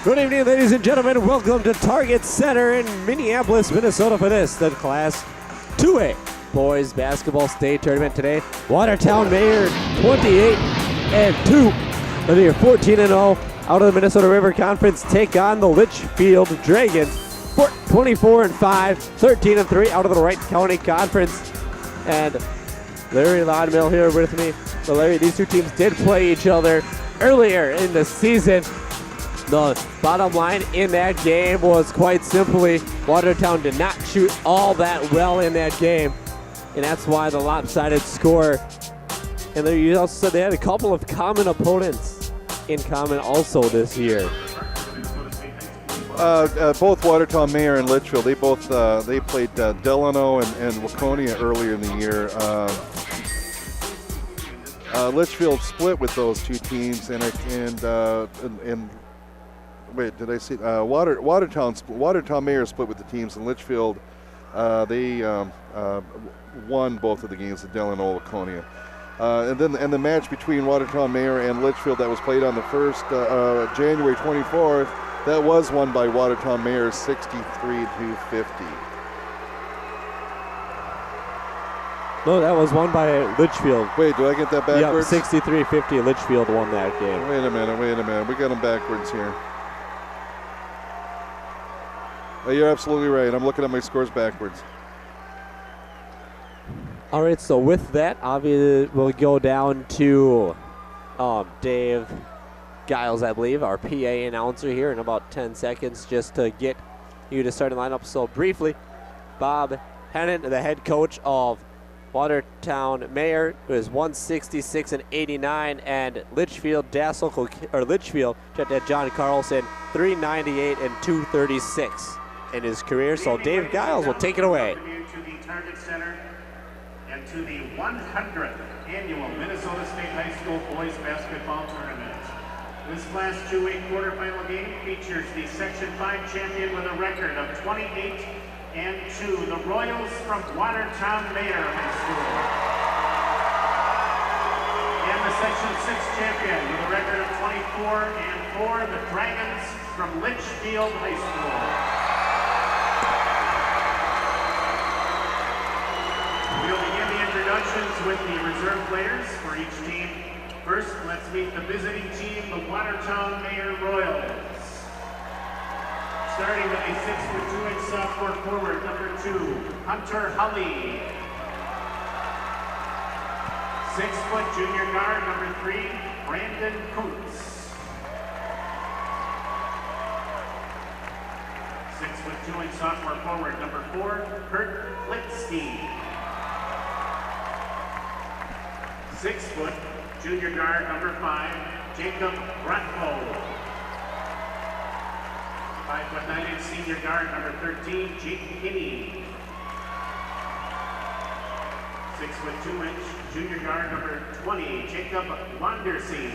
Good evening, ladies and gentlemen. Welcome to Target Center in Minneapolis, Minnesota for this, the Class 2A Boys Basketball State Tournament today. Watertown-Mayer 28-2. They are 14-0 out of the Minnesota River Conference. Take on the Litchfield Dragons 24-5, 13-3 out of the Wright County Conference. And Larry Laudmill here with me. So Larry, these two teams did play each other earlier in the season. The bottom line in that game was quite simply Watertown did not shoot all that well in that game, and that's why the lopsided score. And there you also said they had a couple of common opponents in common also this year. Both Watertown-Mayer and Litchfield, they played Delano and Waconia earlier in the year. Litchfield split with those two teams, and wait, did I see Watertown-Mayer split with the teams, and Litchfield they won both of the games at Delano and Waconia. And the match between Watertown-Mayer and Litchfield that was played on the first January 24th, that was won by Watertown-Mayer 63-50. No, that was won by Litchfield. Wait, do I get that backwards? Yeah, 63-50. Litchfield won that game. Wait a minute. We got them backwards here. You're absolutely right. I'm looking at my scores backwards. All right, so with that, obviously we'll go down to Dave Giles, I believe, our PA announcer here in about 10 seconds just to get you to start the lineup. So briefly, Bob Hennant, the head coach of Watertown-Mayer, who is 166-89, and Litchfield John Carlson 398-236 in his career. So Dave Giles will take it away. To the Target Center and to the 100th annual Minnesota State High School Boys Basketball Tournament. This Class 2A quarterfinal game features the Section 5 champion with a record of 28-2, the Royals from Watertown-Mayer High School. And the Section 6 champion with a record of 24-4, the Dragons from Litchfield High School. We'll begin the introductions with the reserve players for each team. First, let's meet the visiting team, the Watertown-Mayer Royals. Starting with a 6'2" sophomore forward, number 2, Hunter Hulley. 6' junior guard, number 3, Brandon Kuntz. 6'2" sophomore forward, number 4, Kurt Litsky. 6' junior guard, number 5, Jacob Bratko. 5'9" senior guard, number 13, Jake Kinney. 6'2" junior guard, number 20, Jacob Wandersee.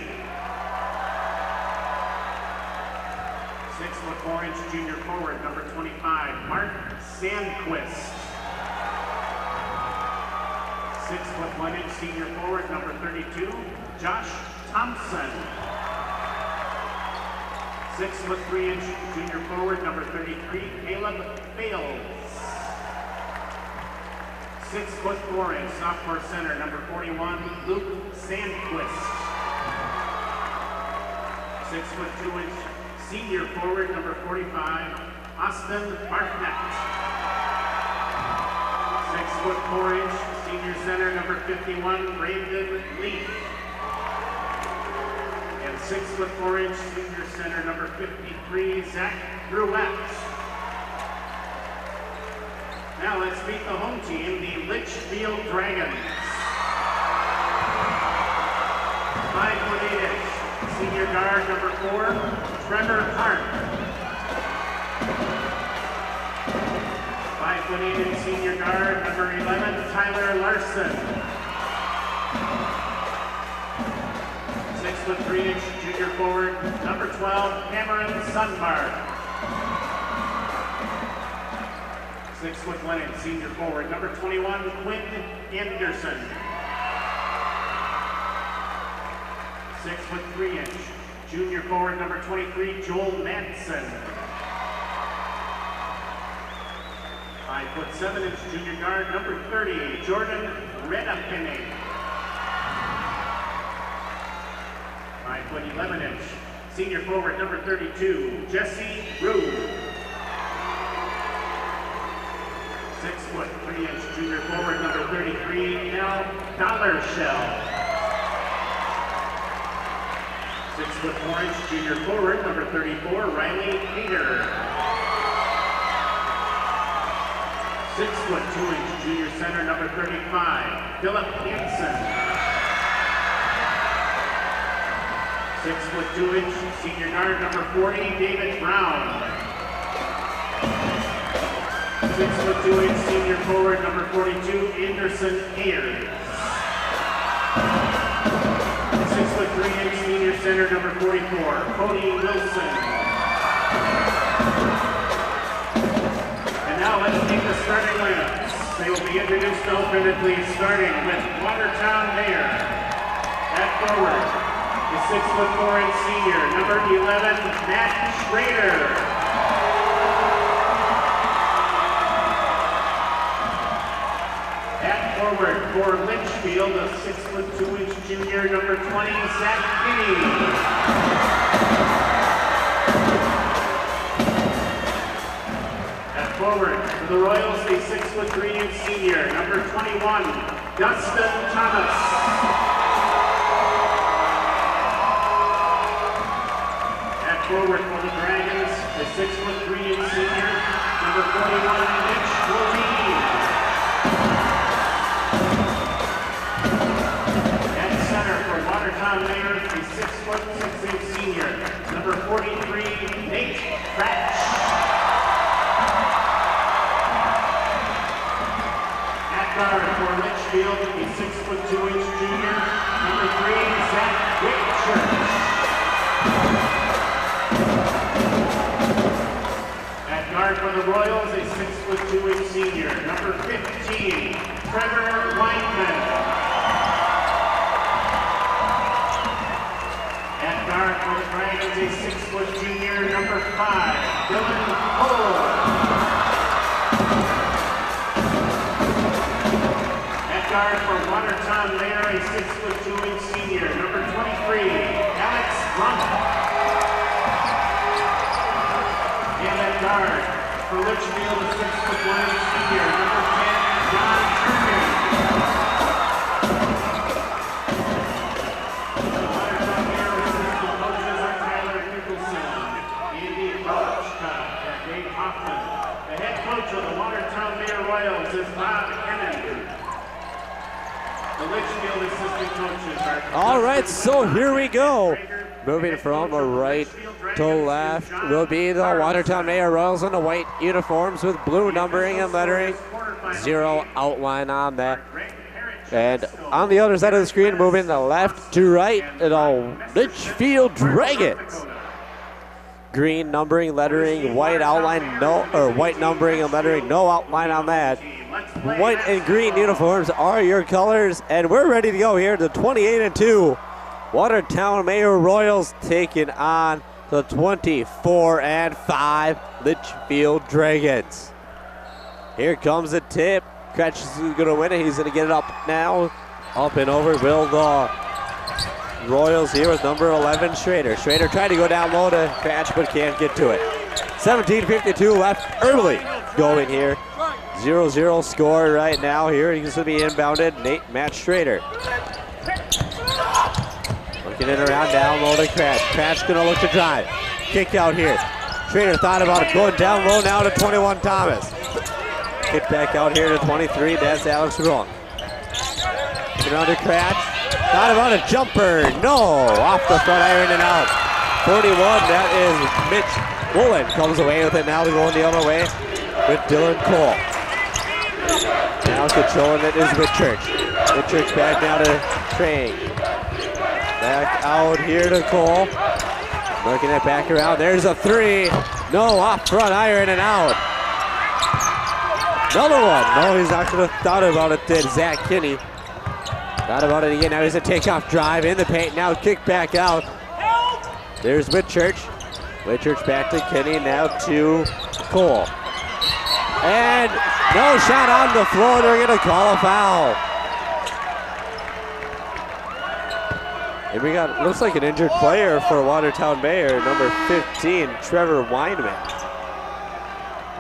6'4" junior forward, number 25, Mark Sandquist. 6'1" senior forward, number 32, Josh Thompson. 6'3" junior forward, number 33, Caleb Bales. 6'4" sophomore center, number 41, Luke Sandquist. 6'2" senior forward, number 45, Austin Bartnett. 6'4" senior center, number 51, Brandon Lee. And 6'4" senior center, number 53, Zach Gruette. Now let's meet the home team, the Litchfield Dragons. 5'8", senior guard, number 4, Trevor Hart. 5'8", senior guard, number 11, Tyler Larson. 6'3" junior forward, number 12, Cameron Sunbart. 6'1" senior forward, number 21, Quinn Anderson. 6'3" Junior forward number 23, Joel Manson. 5'7" junior guard number 30, Jordan Redapine. 5'11" senior forward number 32, Jesse Rue. 6'3" junior forward number 33, Nell Dollarshell. 6'4" junior forward number 34, Riley Peter. 6'2" junior center number 35, Philip Hansen. 6'2" senior guard number 40, David Brown. 6'2" senior forward number 42, Anderson Ayers. 6'3" senior center number 44, Cody Wilson. And now let's take the starting lineups. They will be introduced alternately, starting with Watertown-Mayer. At forward, the 6'4" senior, number 11, Matt Schrader. At forward for Litchfield, a 6'2" junior, number 20, Zach Kinney. Forward for the Royals, a 6'3" senior, number 21, Dustin Thomas. At forward for the Dragons, a 6'3" senior, number 41, Mitch Levine. At center for Watertown-Mayer, a 6'6" senior, number 43, Nate Kratch. Guard for Litchfield, a 6'2" junior, number 3, Zach Whitchurch. At guard for the Royals, a 6'2" senior, number 15, Trevor Weinman. At guard for the Dragons, a 6' junior, number 5, Dylan Cole. Guard for Watertown-Mayer, a 6'2" senior, number 23, Alex Rump. And at guard for Litchfield, a 6'1" senior, number 10, John Hugin. The Watertown-Mayer assistant coaches are Tyler Nicholson, Andy Belichka, and Dave Hoffman. The head coach of the Watertown-Mayer Royals is Bob Hennon. All right, so here we go. Moving from right to left will be the Watertown-Mayer Royals in the white uniforms with blue numbering and lettering. 0 outline on that. And on the other side of the screen, moving the left to right, the Litchfield Dragons. Green numbering, lettering, white outline, no, or white numbering and lettering, no outline on that. White and green uniforms are your colors, and we're ready to go here. The 28-2 Watertown-Mayer Royals taking on the 24-5 Litchfield Dragons. Here comes the tip. Kretsch is going to win it. He's going to get it up now. Up and over will the Royals here with number 11, Schrader. Schrader tried to go down low to Kretsch, but can't get to it. 17:52 left early going here. 0-0 score right now here. He's going to be inbounded. Matt Schrader. Looking it around down low to Kratsch. Kratsch going to look to drive. Kick out here. Schrader thought about it. Going down low now to 21 Thomas. Kick back out here to 23. That's Alex Wrong. Looking around to Kratsch. Thought about a jumper. No. Off the front iron and out. 41. That is Mitch Woolen. Comes away with it now to go the other way with Dylan Cole. Now controlling it is Whitchurch. Whitchurch back now to Train. Back out here to Cole. Working it back around. There's a 3. No, off front iron and out. Another one. No, he's not going to thought about it, did Zach Kinney. Thought about it again. Now he's a takeoff drive in the paint. Now kick back out. There's Whitchurch. Whitchurch back to Kenny, now to Cole. And no shot on the floor, they're gonna call a foul. And we got, looks like an injured player for Watertown-Mayer, number 15, Trevor Weinman.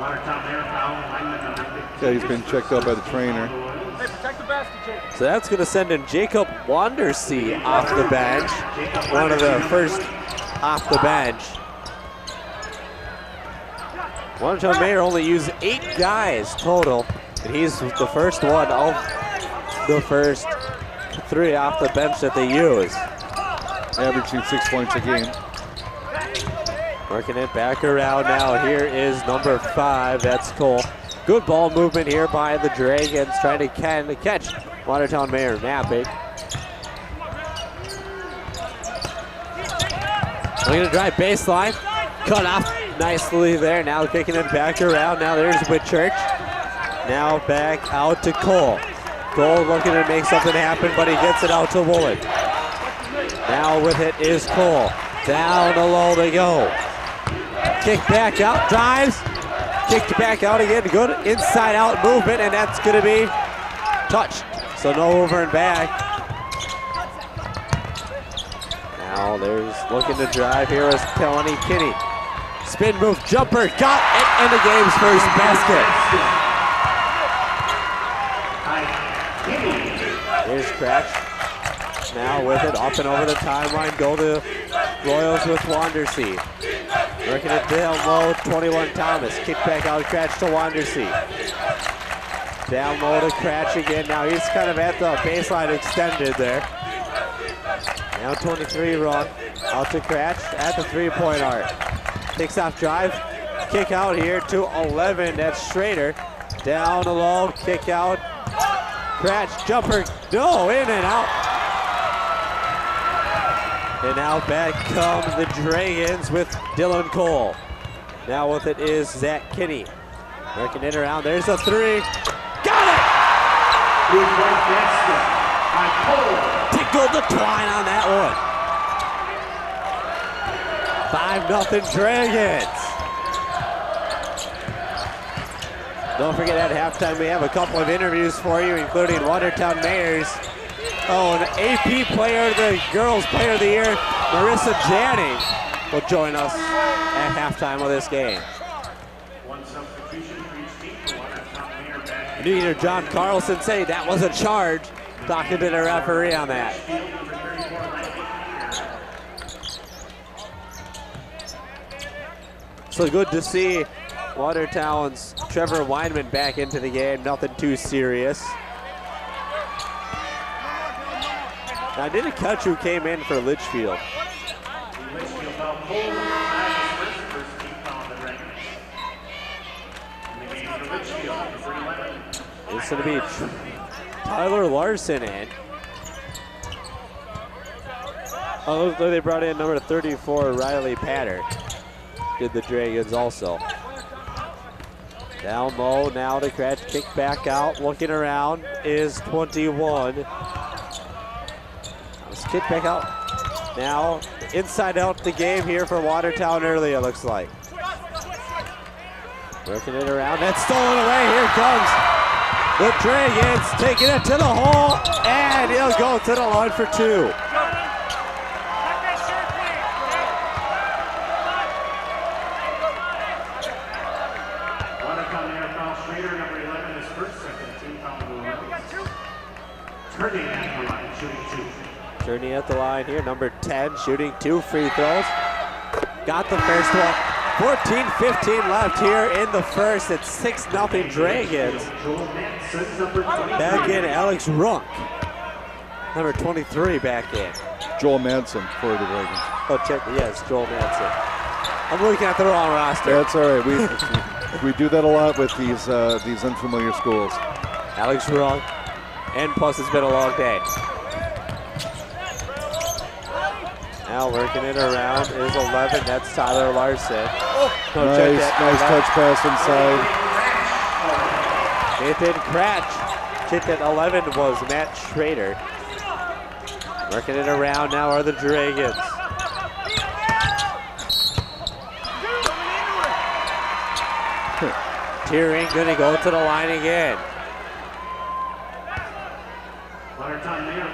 Watertown-Mayer foul, Weinman number 15. Yeah, he's been checked out by the trainer. Hey, protect the basket, Jake. So that's going to send in Jacob Wandersee off the bench, one of the first off the bench. Watertown-Mayer only used 8 guys total, and he's the first one of the first 3 off the bench that they use. Averaging 6 points a game. Working it back around now. Here is number 5, that's Cole. Good ball movement here by the Dragons, trying to catch Watertown-Mayer napping. Looking to drive baseline, cut off nicely there. Now kicking it back around. Now there's Whitchurch. Now back out to Cole. Cole looking to make something happen, but he gets it out to Woolen. Now with it is Cole. Down the low they go. Kick back out, drives. Kicked back out again, good inside out movement, and that's gonna be touched. So no over and back. Now there's looking to drive here is Kelly Kinney. Spin move, jumper, got it, and the game's first basket. Here's Cratch. Now with it, up and over the timeline, go to Royals with Wandersee. Working it down low, 21 Thomas. Kick back out, Cratch to Wandersee. Down low to Cratch again. Now he's kind of at the baseline extended there. Now 23 run. Out to Cratch at the three-point arc. Takes off drive. Kick out here to 11. That's Schrader. Down the low, kick out. Cratch, jumper, no, in and out. And now back come the Dragons with Dylan Cole. Now with it is Zach Kinney. Working it around, there's a 3. Got it! Tickled the twine on that one. 5-0 Dragons. Don't forget at halftime we have a couple of interviews for you, including Watertown-Mayer's an AP player, the girls player of the year, Marissa Janning, will join us at halftime of this game. One substitution for each team for Watertown-Mayer back. New Year John Carlson say that was a charge. Talking to the referee on that. So good to see Watertown's Trevor Weinman back into the game. Nothing too serious. Now, I didn't catch who came in for Litchfield. Litchfield foul Cole, first team foul on the Dragons. In the game for Litchfield, number 11. It's going to be Tyler Larson in. Oh, looks like they brought in number 34, Riley Patter. Did the Dragons also. Down low, now to Cratch, kick back out, looking around is 21. Let's kick back out. Now, inside out the game here for Watertown early, it looks like. Working it around, that's stolen away, here comes the Dragons, taking it to the hole, and he'll go to the line for 2. Journey at the line here, number 10, shooting 2 free throws. Got the first one. 14-15 left here in the first. It's 6-0 Dragons. Back in Alex Runk. Number 23 back in. Joel Madsen for the Dragons. Oh, check, yes, Joel Madsen. I'm looking at the wrong roster. That's all right. We do that a lot with these unfamiliar schools. Alex Runk, and plus it's been a long day. Now working it around is 11. That's Tyler Larson. Nice touch pass inside. Nathan Cratch. Hit at 11 was Matt Schrader. Working it around now are the Dragons. Tearing gonna go to the line again. Watertown-Mayer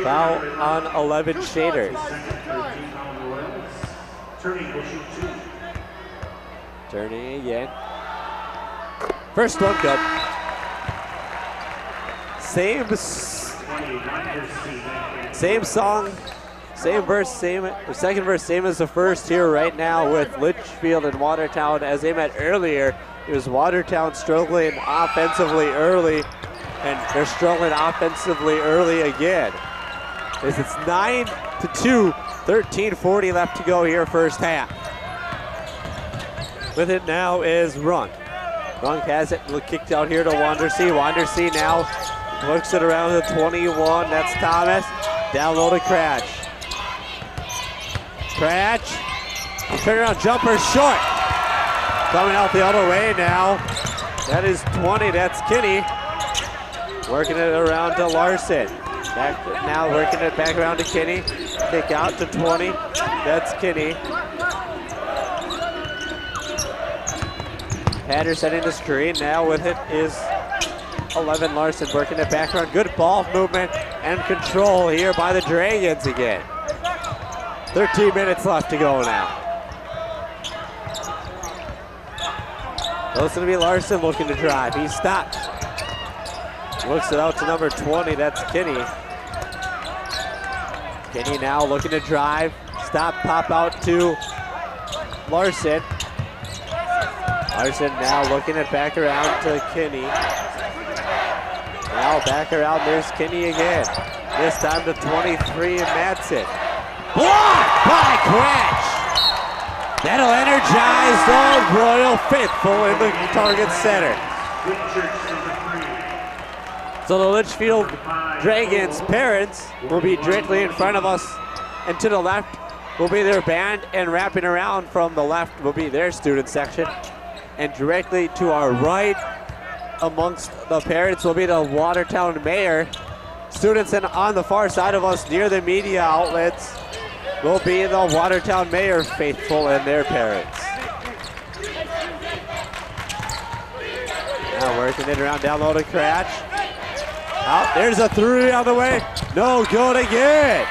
Foul on 11 Shaders. Turning will shoot 2. Turning again. First one good. Same song, same verse, second verse, same as the first here right now with Litchfield and Watertown. As they met earlier, it was Watertown struggling offensively early, and they're struggling offensively early again. As it's 9-2, 13:40 left to go here first half. With it now is Runk. Runk has it kicked out here to Wandersea. Wandersea now works it around the 21. That's Thomas. Down low to Cratch. Cratch. Turnaround jumper short. Coming out the other way now. That is 20. That's Kinney. Working it around to Larson. Back now working it back around to Kinney. Kick out to 20. That's Kinney. Hatter setting the screen. Now with it is 11 Larson working it back around. Good ball movement and control here by the Dragons again. 13 minutes left to go now. It's going to be Larson looking to drive. He stops. Looks it out to number 20. That's Kinney. Kinney now looking to drive. Stop, pop out to Larson. Larson now looking it back around to Kinney. Now back around, there's Kinney again. This time to 23 and Madsen. Blocked by Cratch. That'll energize the Royal Faithful in the target center. So the Litchfield Dragons parents will be directly in front of us, and to the left will be their band, and wrapping around from the left will be their student section. And directly to our right amongst the parents will be the Watertown-Mayer students, and on the far side of us near the media outlets will be the Watertown-Mayer faithful and their parents. Now working it around down low to Cratch. Out, there's a three on the way. No good again.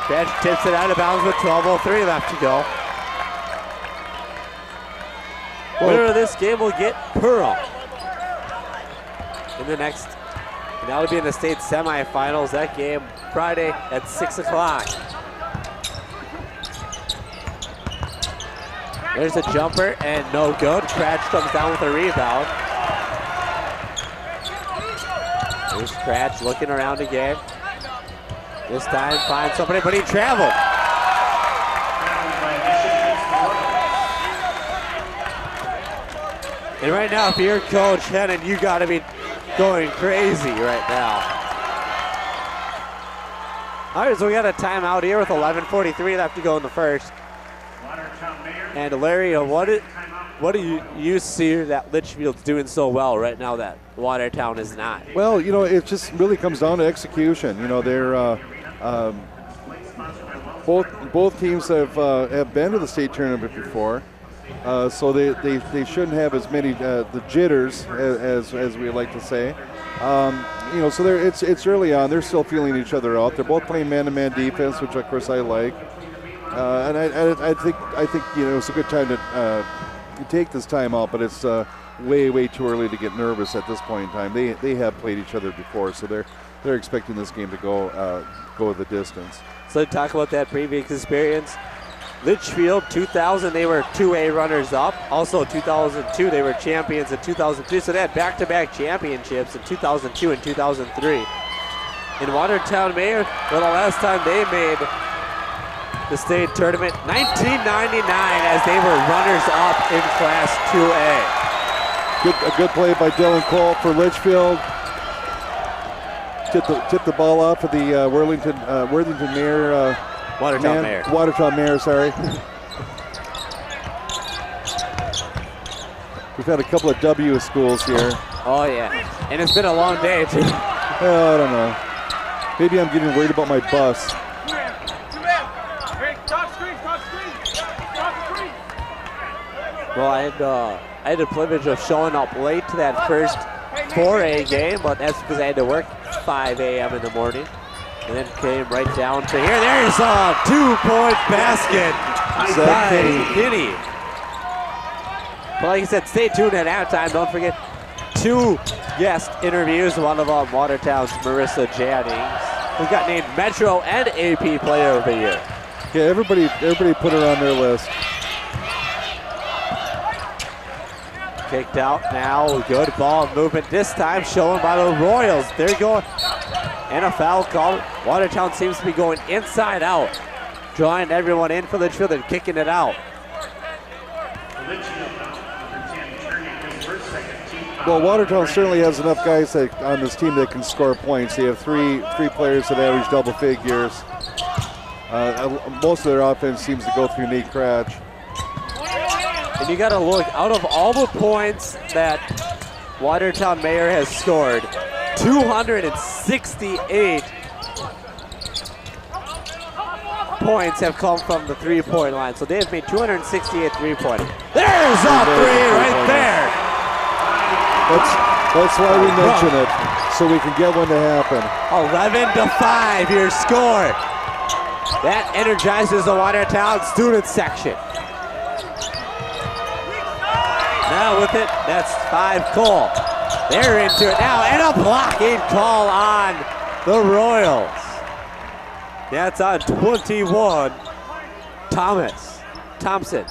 Cratch tips it out of bounds with 12:03 left to go. Winner of this game will get Pearl in the next, and that will be in the state semifinals. That game Friday at 6 o'clock. There's a jumper and no good. Cratch comes down with a rebound. There's Cratch looking around again. This time finds somebody, but he traveled. And right now, if you're Coach Hennon, you got to be going crazy right now. All right, so we got a timeout here with 11:43 left to go in the first. And Larry, what do you see that Litchfield's doing so well right now that Watertown is not? Well, you know, it just really comes down to execution. You know, they're both teams have been to the state tournament before. So they shouldn't have as many the jitters as we like to say. You know, so it's early on. They're still feeling each other out. They're both playing man-to-man defense, which of course I like. And I think you know, it's a good time to take this time out, but it's way too early to get nervous at this point in time. They have played each other before, so they're expecting this game to go the distance. So talk about that previous experience. Litchfield, 2000, they were 2A runners-up. Also 2002, they were champions in 2003. So they had back-to-back championships in 2002 and 2003. In Watertown-Mayer, well, the last time they made the state tournament, 1999, as they were runners-up in Class 2A. A good play by Dylan Cole for Litchfield. Tipped the ball off for the Worthington-Mayer. Watertown-Mayer, sorry. We've had a couple of W schools here. Oh, yeah. And it's been a long day, too. I don't know. Maybe I'm getting worried about my bus. Well, and I had the privilege of showing up late to that first 4A game, but that's because I had to work 5 a.m. in the morning. And then came right down to here. There's a 2-point basket by Kinney. But like I said, stay tuned at halftime. Don't forget 2 guest interviews. One of them, Watertown's Marissa Jannings, who got named Metro and AP Player of the Year. Yeah, everybody put her on their list. Kicked out now, good ball movement this time shown by the Royals. They're going, and a foul call. Watertown seems to be going inside out, drawing everyone in for Litchfield and kicking it out. Well, Watertown certainly has enough guys on this team that can score points. They have three players that average double figures. Most of their offense seems to go through Nate Cratch. And you got to look, out of all the points that Watertown-Mayer has scored, 268 points have come from the three-point line. So they have made 268 three-pointers. There's a three right there. That's why we mention it, so we can get one to happen. 11-5 your score. That energizes the Watertown student section. Now with it, that's 5 Cole. They're into it now, and a blocking call on the Royals. That's on 21, Thompson.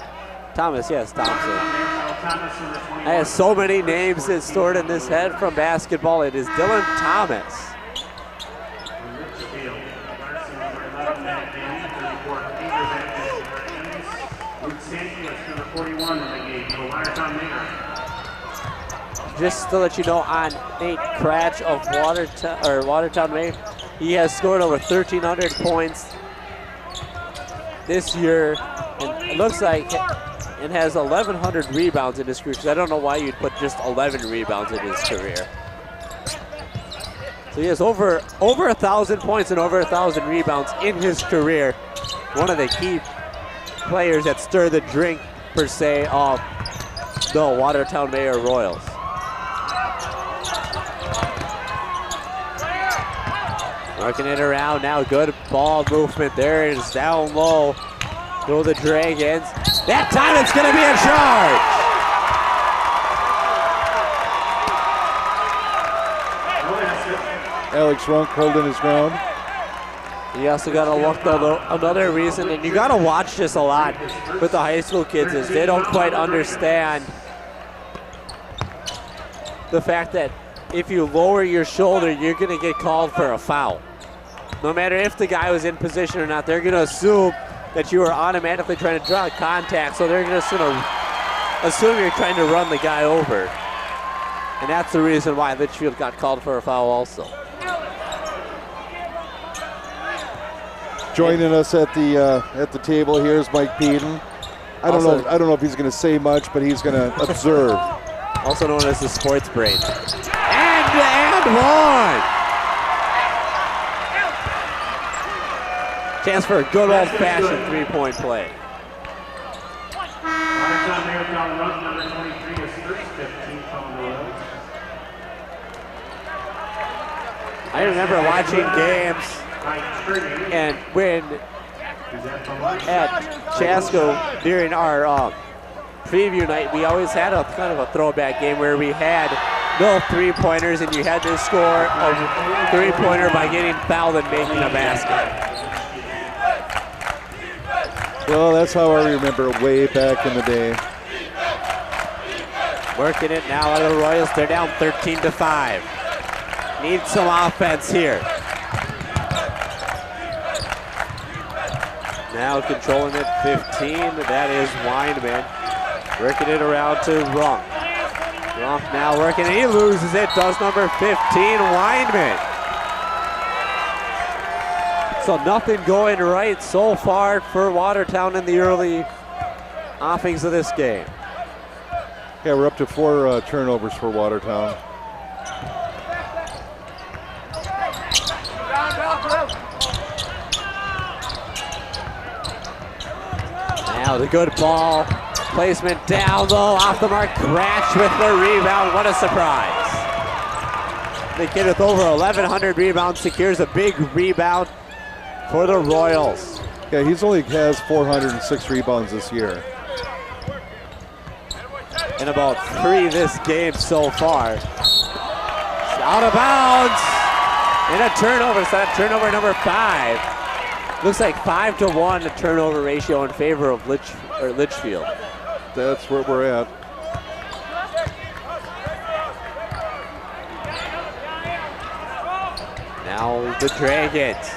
I have so many names that's stored in this head from basketball. It is Dylan Thomas. Just to let you know, on Nate Cratch of Watertown-Mayer, he has scored over 1,300 points this year, and it looks like it has 1,100 rebounds in his career, because I don't know why you'd put just 11 rebounds in his career. So he has over 1,000 points and over 1,000 rebounds in his career. One of the key players that stir the drink, per se, of the Watertown-Mayer Royals. Working it around now, good ball movement. There it is, down low. Go the Dragons. That time it's going to be a charge. Alex Runk holding his ground. You also got to look at another reason, and you got to watch this a lot with the high school kids, is they don't quite understand the fact that if you lower your shoulder, you're going to get called for a foul. No matter if the guy was in position or not, they're going to assume that you are automatically trying to draw contact, so they're going to assume you're trying to run the guy over. And that's the reason why Litchfield got called for a foul also. Joining us at the table here is Mike Peden. I don't know if he's going to say much, but he's going to observe. Also known as the sports brain. And one. Chance for a good old-fashioned three-point play. I remember watching games, and when at Chasko during our preview night, we always had a kind of a throwback game where we had no three-pointers, and you had to score a three-pointer by getting fouled and making a basket. Well, that's how I remember way back in the day. Working it now out of the Royals. They're down 13-5. Need some offense here. Now controlling it, 15. That is Weinman. Working it around to Runk. Runk now working, and he loses it. Does number 15, Weinman. So nothing going right so far for Watertown in the early offings of this game. Yeah, we're up to 4 turnovers for Watertown. Now the good ball Placement down low, off the mark, Cratch with the rebound. What a surprise. The kid with over 1,100 rebounds secures a big rebound for the Royals. Yeah, he's only has 406 rebounds this year. And about 3 this game so far. Out of bounds. And a turnover, so that turnover number 5. Looks like 5-1 the turnover ratio in favor of Litchfield. That's where we're at. Now the Dragons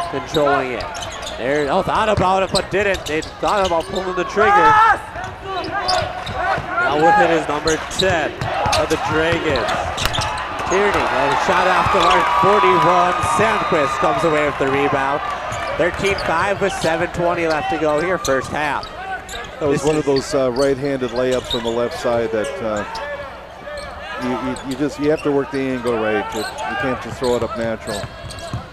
controlling it. They thought about it, but didn't. They thought about pulling the trigger. Now with it is number 10 of the Dragons. Tierney, a shot off the mark, 41. Sandquist comes away with the rebound. 13-5 with 7:20 left to go here, first half. That was one of those right-handed layups from the left side that you have to work the angle right. You can't just throw it up natural.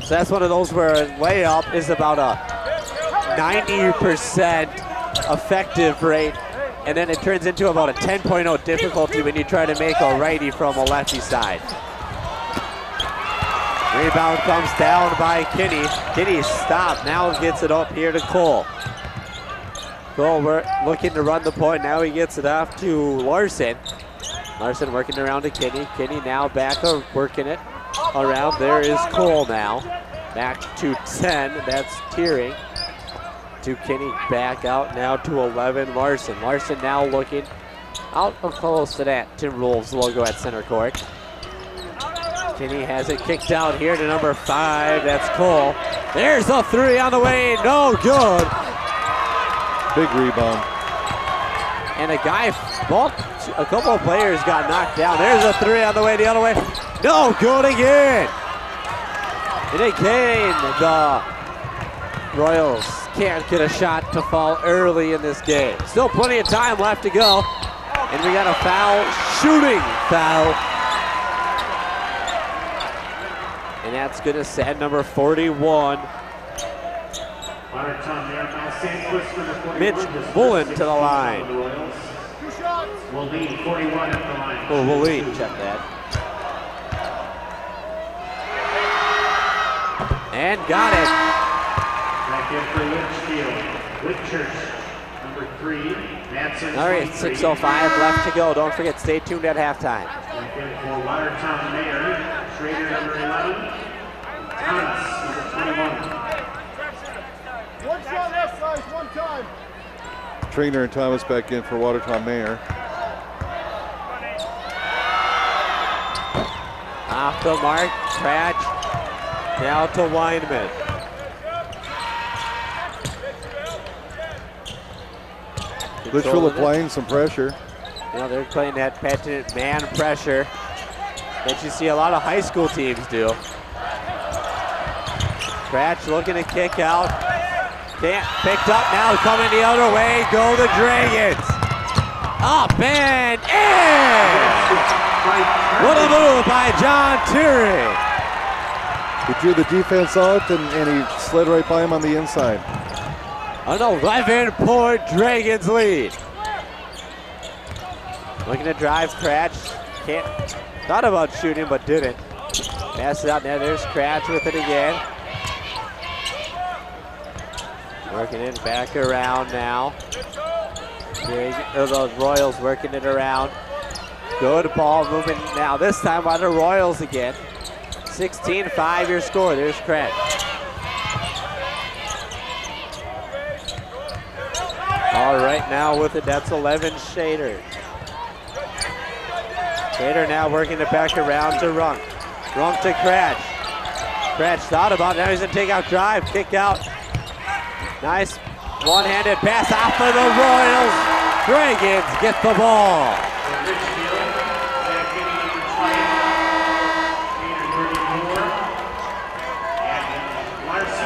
So that's one of those where a layup is about a 90% effective rate, and then it turns into about a 10.0 difficulty when you try to make a righty from a lefty side. Rebound comes down by Kinney. Kinney stopped, now gets it up here to Cole. Cole looking to run the point, now he gets it off to Larson. Larson working around to Kinney. Kinney now back working it around. There is Cole now. Back to 10, that's Tearing. To Kinney, back out now to 11, Larson. Larson now looking out close to that Timberwolves logo at center court. Kinney has it kicked out here to number 5, that's Cole. There's a 3 on the way, no good. Big rebound. And a couple of players got knocked down. There's a 3 on the way, the other way. No good again. And again, the Royals can't get a shot to fall early in this game. Still plenty of time left to go. And we got a foul, shooting foul. And that's gonna send number 41. Mitch Bullen to the line. Will lead 41 at the line. Oh, we'll lead, check that. And got it. Back in for Litchfield. Whitchurch, number 3. Madsen, All right, 6:05 left to go. Don't forget, stay tuned at halftime. Back in for Watertown-Mayer. Schrader, number 11. Thomas, number 21. One shot left side, one time. Trainer and Thomas back in for Watertown-Mayer. Off the mark, Cratch. Now to Weinman. Litchfield applying some pressure. You know, they're playing that patented man pressure that you see a lot of high school teams do. Cratch looking to kick out. Can't, picked up now, coming the other way. Go the Dragons. Up and in! What a move by John Tearing. He drew the defense out and he slid right by him on the inside. An 11-point Dragons lead. Looking to drive Cratch. Thought about shooting, but didn't. Pass it out now. There's Cratch with it again. Working it back around now. The Royals working it around. Good ball moving now. This time by the Royals again. 16-5 your score. There's Cratch. All right, now with it, that's 11 Shader. Shader now working it back around to Runk. Runk to Cratch. Cratch thought about it. Now he's gonna take out drive, kick out. Nice one-handed pass off for the Royals. Dragons get the ball.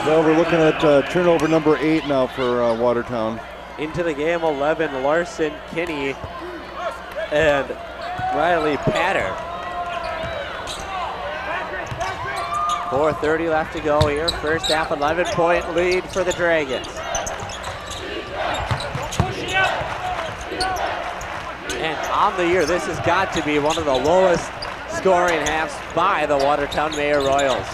Well, we're looking at turnover number 8 now for Watertown. Into the game, 11, Larson, Kinney, and Riley Patter. 4:30 left to go here. First half, 11-point lead for the Dragons. on the year, this has got to be one of the lowest scoring halves by the Watertown-Mayer Royals.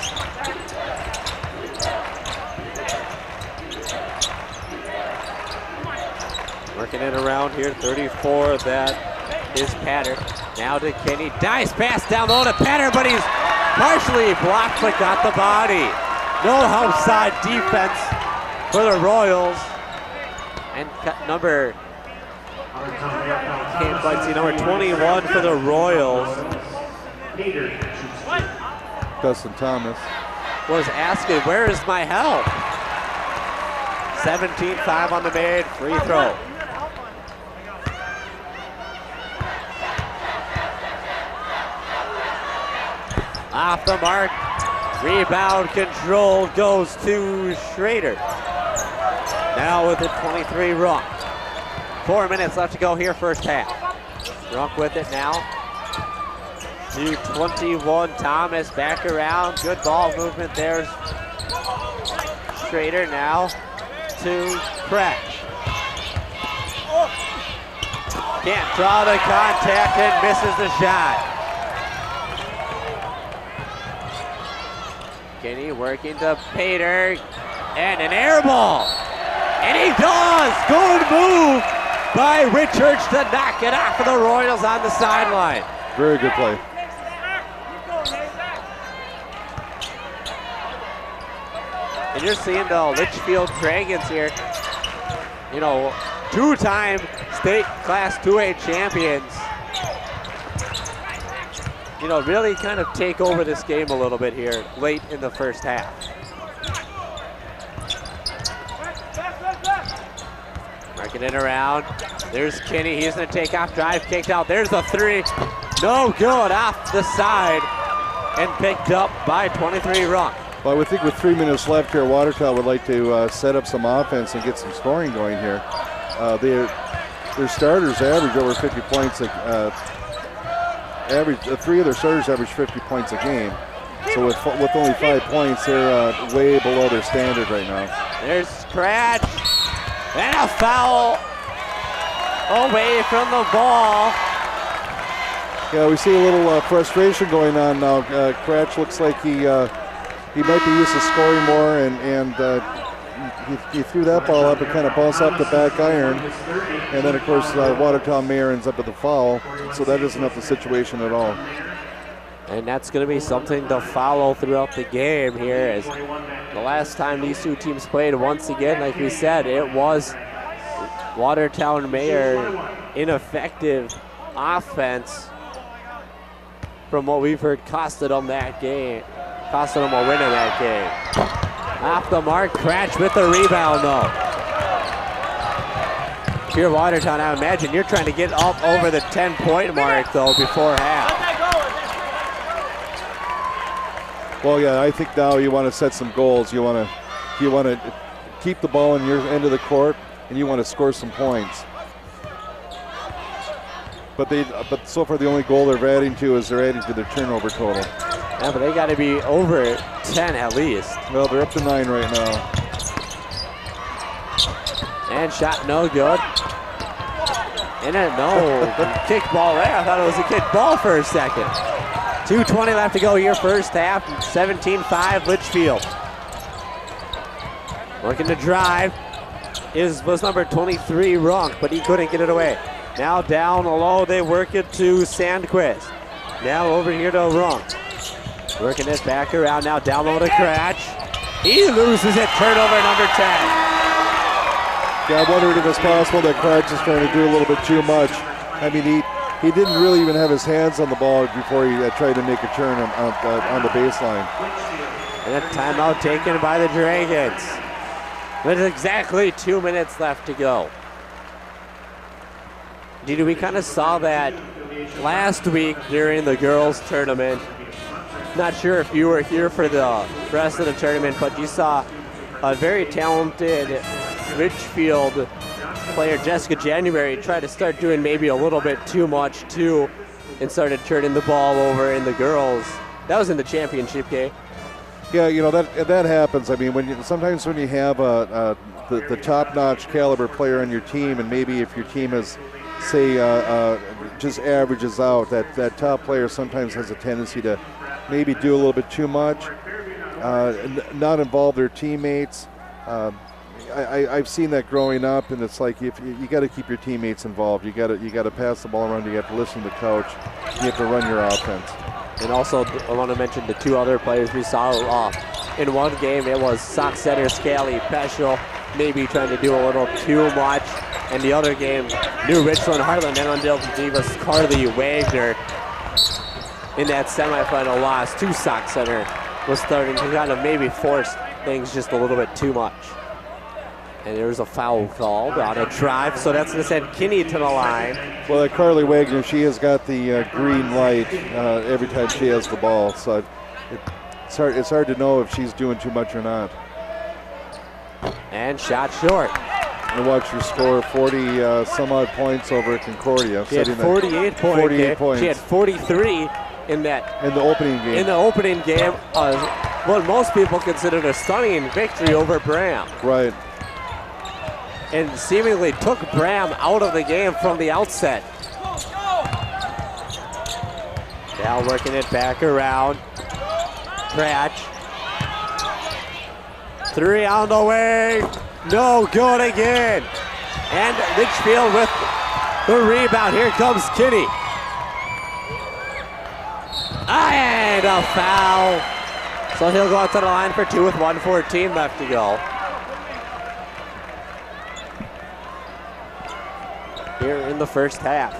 Working it around here, 34, that is Patter. Now to Kenny, nice pass down low to Patter, but he's partially blocked but got the body. No outside defense for the Royals. And number, can't quite see, number 21 for the Royals. Dustin Thomas Was asking, where is my help? 17-5 on the made free throw. Off the mark, rebound control goes to Schrader. Now with it, 23 Runk. 4 minutes left to go here, first half. Runk with it now. To 21, Thomas back around. Good ball movement there. Schrader now to Cratch. Can't draw the contact and misses the shot. Kenny working to Pater, and an air ball. And he does! Good move by Richards to knock it off of the Royals on the sideline. Very good play. And you're seeing the Litchfield Dragons here, you know, two-time state Class 2A champions, you know, really kind of take over this game a little bit here late in the first half. Marking it around. There's Kenny. He's going to take off, drive, kicked out. There's the three. No good off the side and picked up by 23 Runk. Well, I would think with 3 minutes left here, Watertown would like to set up some offense and get some scoring going here. Their starters average over 50 points. Three of their starters average 50 points a game. So with only 5 points, they're way below their standard right now. There's Cratch, and a foul away from the ball. Yeah, we see a little frustration going on now. Cratch looks like he might be used to scoring more, and he threw that ball up and kind of bounced off the back iron. And then, of course, Watertown-Mayer ends up with a foul, so that doesn't help the situation at all. And that's going to be something to follow throughout the game here, as the last time these two teams played, once again, like we said, it was Watertown-Mayer ineffective offense, from what we've heard, costed them that game. Costing them a win in that game. Off the mark, Cratch with the rebound though. If you're Watertown, I imagine you're trying to get up over the 10-point mark though before half. Well, yeah, I think now you want to set some goals. You want to keep the ball in your end of the court, and you want to score some points. But so far the only goal they're adding to their turnover total. Yeah, but they got to be over 10 at least. Well, they're up to 9 right now. And shot no good. And kick ball there. I thought it was a kick ball for a second. 2:20 left to go here, first half. 17-5 Litchfield. Working to drive was number 23 Runk, but he couldn't get it away. Now down low, they work it to Sandquist. Now over here to Runk. Working it back around, now down low to Cratch. He loses it, turnover number 10. Yeah, I wondered if it's possible that Cratch is trying to do a little bit too much. I mean, he didn't really even have his hands on the ball before he tried to make a turn on the baseline. And a timeout taken by the Dragons. With exactly 2 minutes left to go. We kind of saw that last week during the girls' tournament. Not sure if you were here for the rest of the tournament, but you saw a very talented Litchfield player, Jessica January, try to start doing maybe a little bit too much too, and started turning the ball over in the girls. That was in the championship game. Yeah, that happens. I mean, sometimes when you have the top-notch caliber player on your team, and maybe if your team has say just averages out. That top player sometimes has a tendency to maybe do a little bit too much, not involve their teammates. I've seen that growing up, and it's like if you got to keep your teammates involved. You got to pass the ball around. You have to listen to the coach. You have to run your offense. And also, I want to mention the two other players we saw in one game. It was sock center Scally Peschel, maybe trying to do a little too much. And the other game, New Richland Heartland Annandale Divas Carly Wagner in that semifinal loss to sock center was starting to kind of maybe force things just a little bit too much. And there's a foul called on a drive, so that's going to send Kinney to the line. Well, Carly Wagner, she has got the green light every time she has the ball, so it's hard to know if she's doing too much or not. And shot short. And watch her score 40 some odd points over at Concordia. She had 48 points. 48 points. She had 43 in the opening game. In the opening game, what most people considered a stunning victory over Bram. Right. And seemingly took Bram out of the game from the outset. Now working it back around. Cratch. Three on the way. No good again. And Litchfield with the rebound. Here comes Kinney. And a foul. So he'll go out to the line for two with 1:14 left to go. Here in the first half.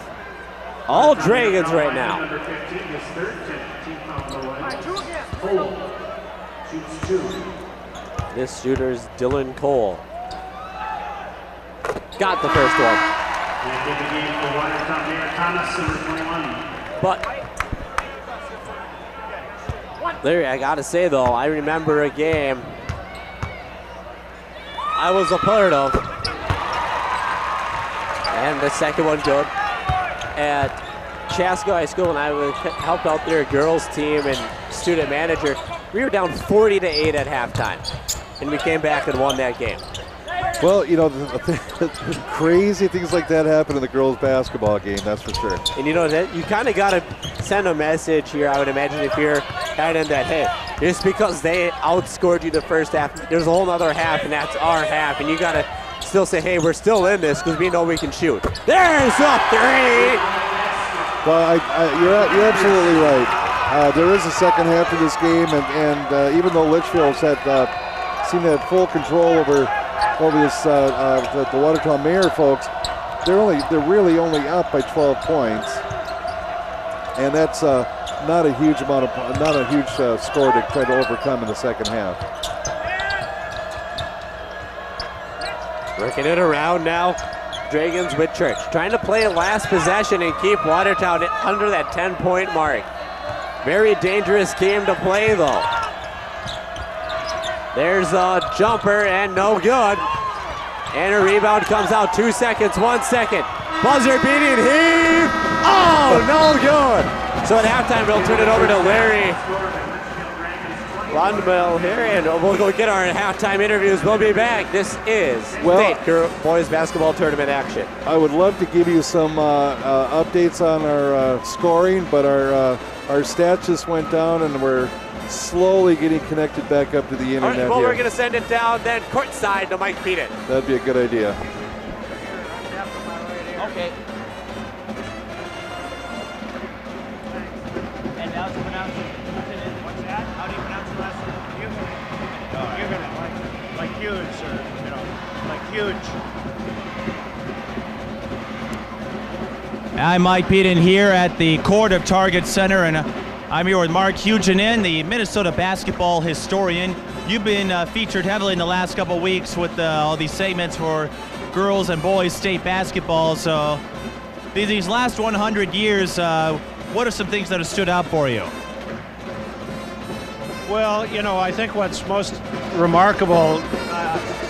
All Dragons right now. Number 15 is third, team foul Cole shoots two. This shooter's Dylan Cole. Got the first one. And in the game for Watertown-Mayer, Thomas, number 21. But Larry, I gotta say though, I remember a game I was a part of. And the second one good at Chaska High School, and I helped out their girls team and student manager. We were down 40-8 at halftime, and we came back and won that game. Well, you know, the crazy things like that happen in the girls' basketball game, that's for sure. And you know, that you kind of got to send a message here, I would imagine, if you're adding that, hey, just because they outscored you the first half, there's a whole other half, and that's our half, and you got to still say, hey, we're still in this because we know we can shoot. There's a three! Well, you're absolutely right. There is a second half to this game, and even though Litchfield seemed to have full control over this, the Watertown-Mayer folks, they're really only up by 12 points, and that's not a huge score to try to overcome in the second half. Working it around now, Dragons with Church. Trying to play last possession and keep Watertown under that 10-point mark. Very dangerous game to play though. There's a jumper and no good. And a rebound comes out, 2 seconds, 1 second. Buzzer beating heave. Oh, no good. So at halftime, we'll turn it over to Larry Lundmill here, and we'll go get our halftime interviews. We'll be back. This is State Boys Basketball Tournament action. I would love to give you some updates on our scoring, but our stats just went down, and we're slowly getting connected back up to the internet. All right, well, here. we're going to send it down then courtside to Mike Peden. That'd be a good idea. Okay. And now to pronounce it. What's that? How do you pronounce your last name? Hugin. Like huge, or, you know, like huge. I'm Mike Peden here at the court of Target Center, and I'm here with Mark Hugin, the Minnesota basketball historian. You've been featured heavily in the last couple of weeks with all these segments for girls and boys state basketball. So these last 100 years, what are some things that have stood out for you? Well, you know, I think what's most remarkable,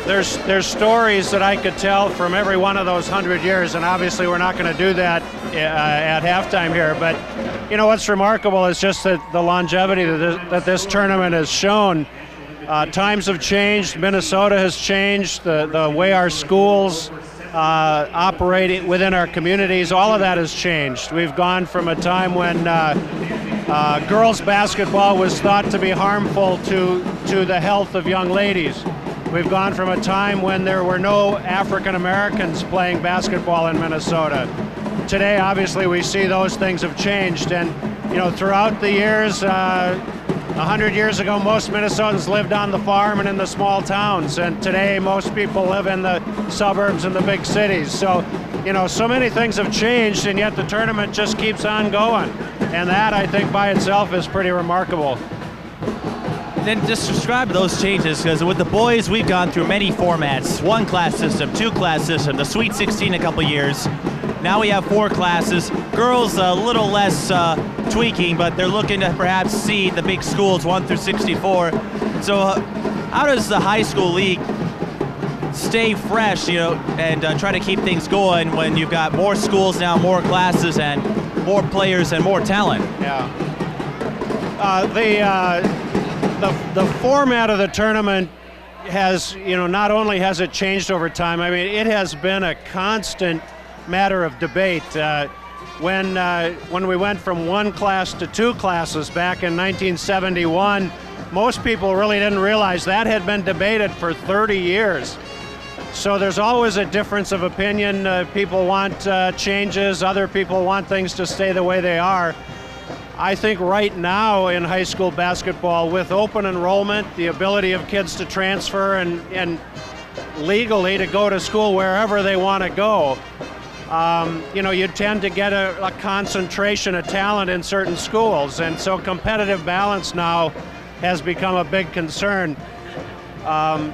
there's stories that I could tell from every one of those 100 years, and obviously we're not going to do that at halftime here. But, you know, what's remarkable is just that the longevity that this tournament has shown. Times have changed. Minnesota has changed. The way our schools operating within our communities, all of that has changed. We've gone from a time when girls basketball was thought to be harmful to the health of young ladies. We've gone from a time when there were no African Americans playing basketball in Minnesota. Today, obviously, we see those things have changed, and throughout the years, 100 years ago, most Minnesotans lived on the farm and in the small towns, and today most people live in the suburbs and the big cities. So, so many things have changed, and yet the tournament just keeps on going, and that, I think, by itself is pretty remarkable. Then just describe those changes, because with the boys, we've gone through many formats: 1-class system, 2-class system, the Sweet 16 a couple years. Now we have 4 classes. Girls a little less tweaking, but they're looking to perhaps see the big schools 1 through 64. So how does the high school league stay fresh, and try to keep things going when you've got more schools now, more classes, and more players and more talent? Yeah. The format of the tournament has, not only has it changed over time, I mean, it has been a constant matter of debate. When we went from 1 class to 2 classes back in 1971, most people really didn't realize that had been debated for 30 years. So there's always a difference of opinion. People want changes, other people want things to stay the way they are. I think right now in high school basketball, with open enrollment, the ability of kids to transfer and legally to go to school wherever they want to go, you tend to get a concentration of talent in certain schools, and so competitive balance now has become a big concern.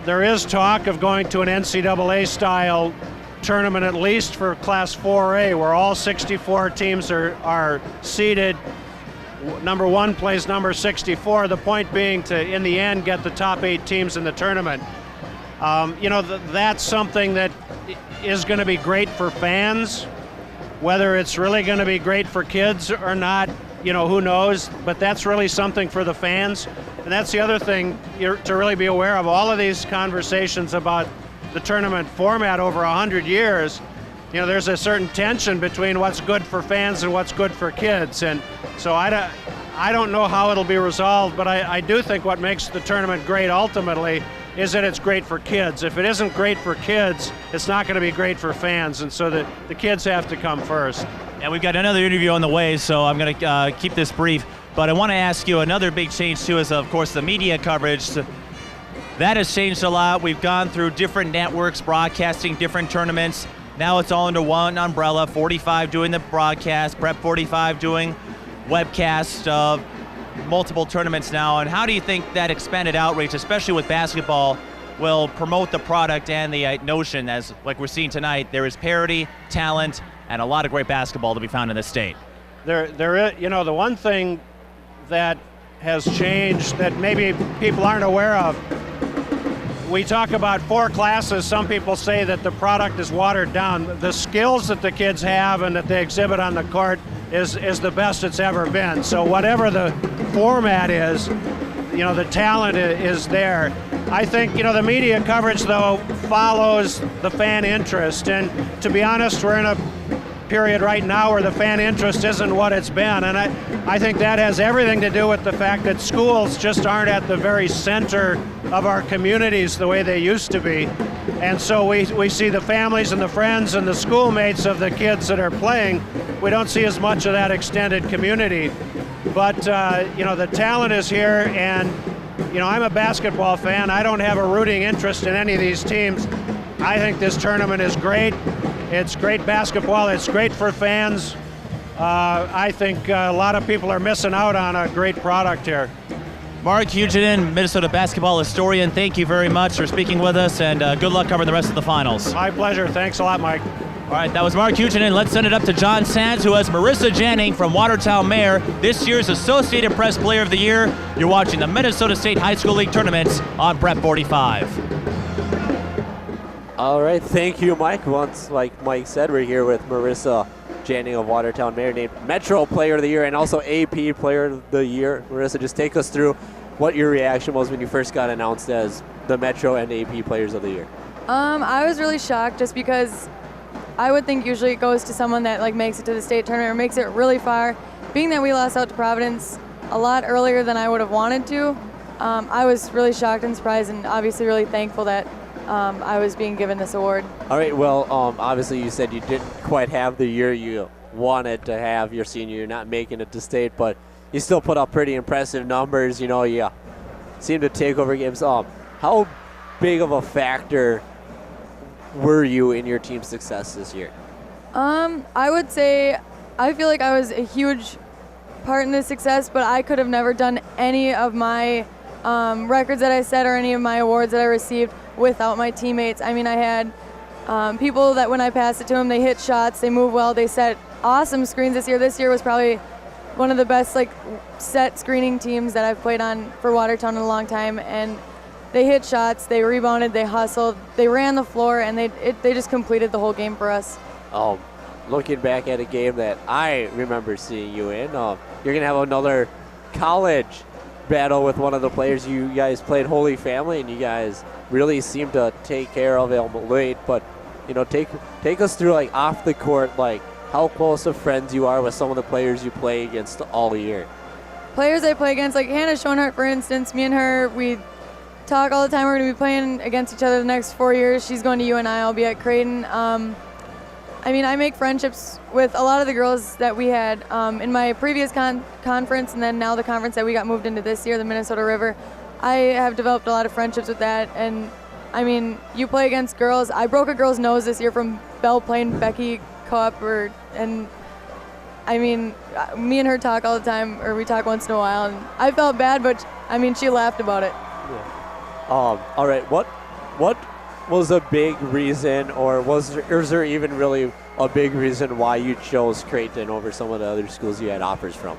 There is talk of going to an NCAA-style tournament, at least for Class 4A, where all 64 teams are seeded. Number 1 plays number 64, the point being to, in the end, get the top 8 teams in the tournament. That's something that is going to be great for fans. Whether it's really going to be great for kids or not, who knows, but that's really something for the fans. And that's the other thing to really be aware of. All of these conversations about the tournament format over 100 years, there's a certain tension between what's good for fans and what's good for kids. And so I don't know how it'll be resolved, but I do think what makes the tournament great ultimately is that it's great for kids. If it isn't great for kids, it's not going to be great for fans, and so the kids have to come first. And we've got another interview on the way, so I'm going to keep this brief. But I want to ask you, another big change too is, of course, the media coverage. That has changed a lot. We've gone through different networks broadcasting different tournaments. Now it's all under one umbrella, 45 doing the broadcast, Prep 45 doing webcast of multiple tournaments now. And how do you think that expanded outreach, especially with basketball, will promote the product and the notion, as like we're seeing tonight, there is parity, talent, and a lot of great basketball to be found in this state? There is, the one thing that has changed that maybe people aren't aware of, we talk about 4 classes. Some people say that the product is watered down. The skills that the kids have and that they exhibit on the court is the best it's ever been. So whatever the format is, the talent is there. I think, the media coverage, though, follows the fan interest. And to be honest, we're in a period right now where the fan interest isn't what it's been. And I think that has everything to do with the fact that schools just aren't at the very center of our communities the way they used to be. And so we see the families and the friends and the schoolmates of the kids that are playing. We don't see as much of that extended community. But, the talent is here, and, I'm a basketball fan. I don't have a rooting interest in any of these teams. I think this tournament is great. It's great basketball. It's great for fans. I think a lot of people are missing out on a great product here. Mark Hugin, Minnesota basketball historian, thank you very much for speaking with us, and good luck covering the rest of the finals. My pleasure. Thanks a lot, Mike. All right, that was Mark Hugin. Let's send it up to John Sands, who has Marissa Janning from Watertown-Mayer, this year's Associated Press Player of the Year. You're watching the Minnesota State High School League tournaments on Prep 45. All right, thank you, Mike. Once, like Mike said, we're here with Marissa Janning of Watertown-Mayer, named Metro Player of the Year and also AP Player of the Year. Marissa, just take us through what your reaction was when you first got announced as the Metro and AP Players of the Year. I was really shocked just because I would think usually it goes to someone that like makes it to the state tournament or makes it really far. Being that we lost out to Providence a lot earlier than I would have wanted to, I was really shocked and surprised, and obviously really thankful that I was being given this award. All right, well, obviously you said you didn't quite have the year you wanted to have your senior year, not making it to state, but you still put up pretty impressive numbers. You know, you seem to take over games. How big of a factor were you in your team's success this year? I would say I feel like I was a huge part in this success, but I could have never done any of my records that I set or any of my awards that I received without my teammates. I mean, I had people that when I passed it to them, they hit shots, they move well, they set awesome screens this year. This year was probably one of the best like set screening teams that I've played on for Watertown in a long time, and they hit shots, they rebounded, they hustled, they ran the floor, and they just completed the whole game for us. Looking back at a game that I remember seeing you in, you're going to have another college battle with one of the players you guys played, Holy Family, and you guys really seem to take care of them late. But, you know, take us through, like, off the court, like, how close of friends you are with some of the players you play against all year. Players I play against, like Hannah Schoenhart, for instance, me and her, we talk all the time. We're going to be playing against each other the next 4 years. She's going to UNI, I'll be at Creighton. I mean, I make friendships with a lot of the girls that we had in my previous conference, and then now the conference that we got moved into this year, the Minnesota River. I have developed a lot of friendships with that, and I mean, you play against girls. I broke a girl's nose this year from Belle playing Becky Co-op, and I mean, me and her talk all the time, or we talk once in a while, and I felt bad, but I mean, she laughed about it. Yeah. All right, what was a big reason, or was there even really a big reason why you chose Creighton over some of the other schools you had offers from?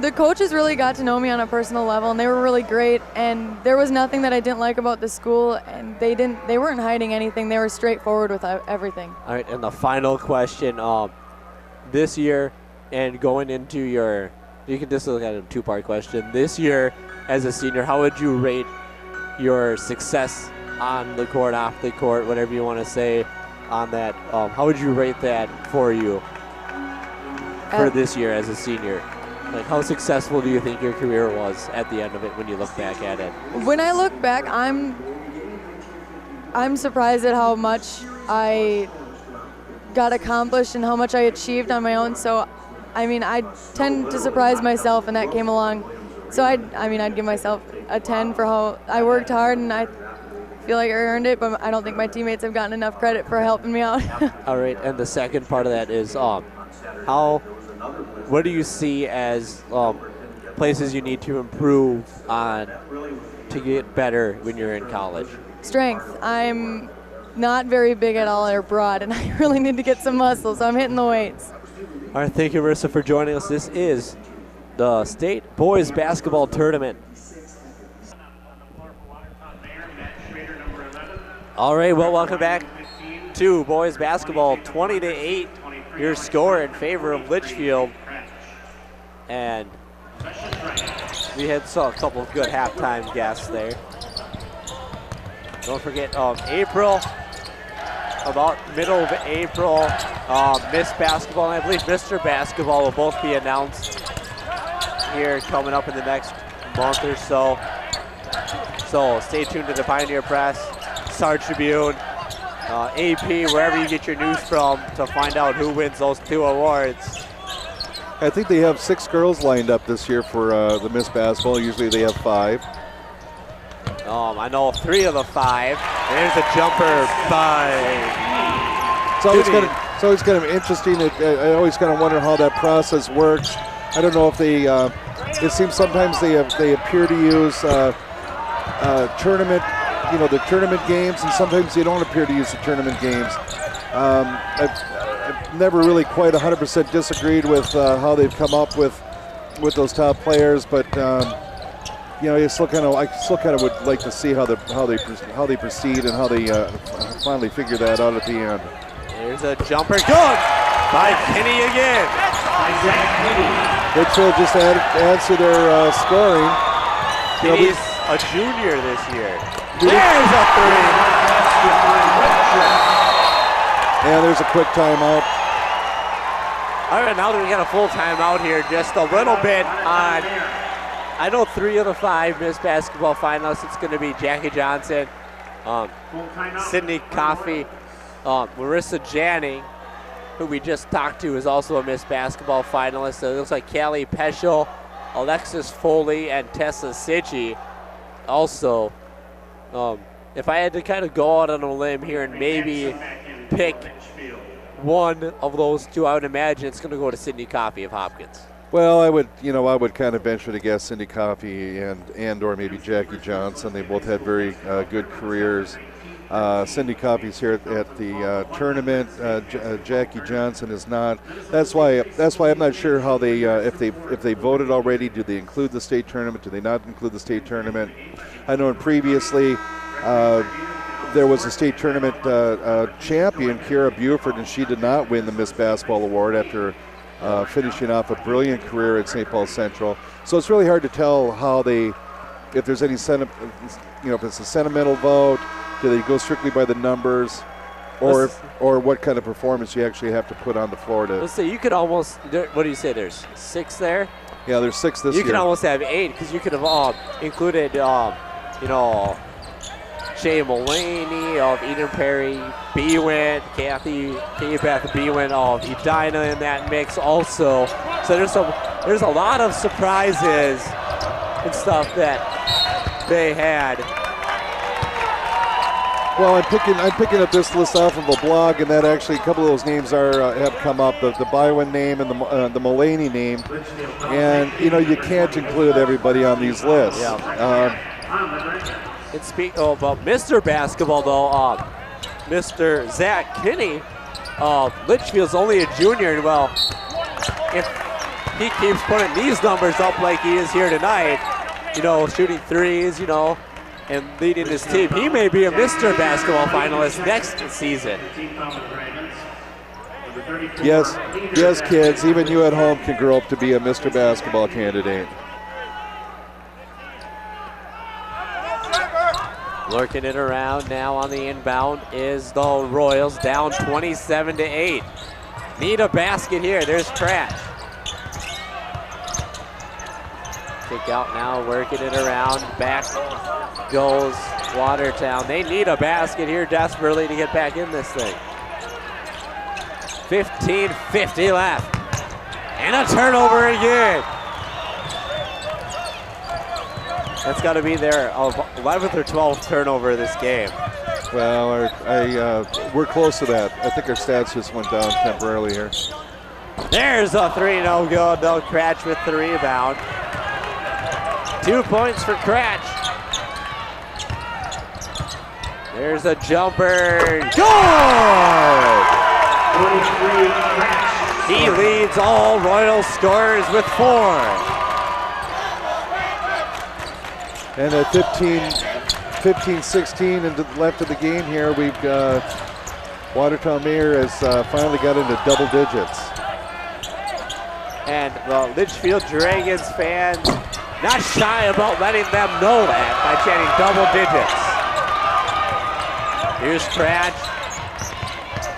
The coaches really got to know me on a personal level, and they were really great, and there was nothing that I didn't like about the school, and they weren't hiding anything. They were straightforward with everything. All right, and the final question, this year and going into you can just look at a two-part question. This year as a senior, how would you rate your success on the court, off the court, whatever you want to say on that? How would you rate that for you for this year as a senior? Like, how successful do you think your career was at the end of it when you look back at it? When I look back, I'm surprised at how much I got accomplished and how much I achieved on my own. So, I mean, I tend to surprise myself, and that came along. So I'd give myself a 10 for how I worked hard, and I feel like I earned it, but I don't think my teammates have gotten enough credit for helping me out. All right, and the second part of that is what do you see as places you need to improve on to get better when you're in college? Strength. I'm not very big at all or broad, and I really need to get some muscle, so I'm hitting the weights. All right, thank you, Marissa, for joining us. This is the state boys basketball tournament. All right, well, welcome back to boys basketball. 20-8, your score in favor of Litchfield. And we saw a couple of good halftime guests there. Don't forget April, about middle of April, Miss Basketball and I believe Mr. Basketball will both be announced here coming up in the next month or so. So stay tuned to the Pioneer Press, Star Tribune, AP, wherever you get your news from to find out who wins those two awards. I think they have 6 girls lined up this year for the Miss Basketball. Usually they have 5. I know 3 of the 5. There's a jumper by It's always kind of interesting. I always kind of wonder how that process works. I don't know if they. It seems sometimes they appear to use tournament, the tournament games, and sometimes they don't appear to use the tournament games. I've never really quite 100% disagreed with how they've come up with those top players, but I still kind of would like to see how they proceed and how they finally figure that out at the end. There's a jumper good by Kenny again. Litchfield just adds to their scoring. Kenny's a junior this year. There's a 3. And there's a quick timeout. All right, now that we got a full timeout here, just a little bit on, I know 3 of the 5 Miss Basketball finalists. It's going to be Jackie Johnson, Sydney Coffey, Marissa Janning, who we just talked to, is also a Miss Basketball finalist. So it looks like Callie Peschel, Alexis Foley, and Tessa Sitchy. Also, if I had to kind of go out on a limb here and maybe pick one of those 2, I would imagine it's going to go to Sydney Coffey of Hopkins. Well, I would kind of venture to guess Cindy Coffey and or maybe Jackie Johnson. They both had very good careers. Cindy Coffey's here at the tournament. Jackie Johnson is not. That's why I'm not sure how they if they voted already. Do they include the state tournament? Do they not include the state tournament? I know previously there was a state tournament champion, Kara Buford, and she did not win the Miss Basketball Award after finishing off a brilliant career at St. Paul Central. So it's really hard to tell how if there's any if it's a sentimental vote. Do they go strictly by the numbers, or what kind of performance you actually have to put on the floor to? Let's say you could almost. What do you say? There's 6 there. Yeah, there's 6 this year. You could almost have 8 because you could have included, Shay Mullaney of Eden Prairie, Bwin, Kathy Beth Bwin of Edina in that mix also. So there's a lot of surprises and stuff that they had. Well, I'm picking up this list off of a blog, and that actually a couple of those names have come up, the Bywin name and the Mullaney name, and you can't include everybody on these lists. Yeah. And speak about Mr. Basketball though, Mr. Zach Kinney, Litchfield's only a junior, and well, if he keeps putting these numbers up like he is here tonight, shooting threes, and leading his team, he may be a Mr. Basketball finalist next season. Yes, kids, even you at home can grow up to be a Mr. Basketball candidate. Working it around now on the inbound is the Royals, down 27-8. Need a basket here. There's Pratt. Kick out now, working it around. Back goes Watertown. They need a basket here desperately to get back in this thing. 15:50 left. And a turnover again. That's got to be their 11th or 12th turnover this game. Well, we're close to that. I think our stats just went down temporarily here. There's a 3, no good. No, Cratch with the rebound. 2 points for Cratch. There's a jumper. Good! He leads all Royal scorers with 4. And at 15-16 left of the game here, we've got Watertown-Mayer has finally got into double digits. And the Litchfield Dragons fans not shy about letting them know that by chanting double digits. Here's Cratch.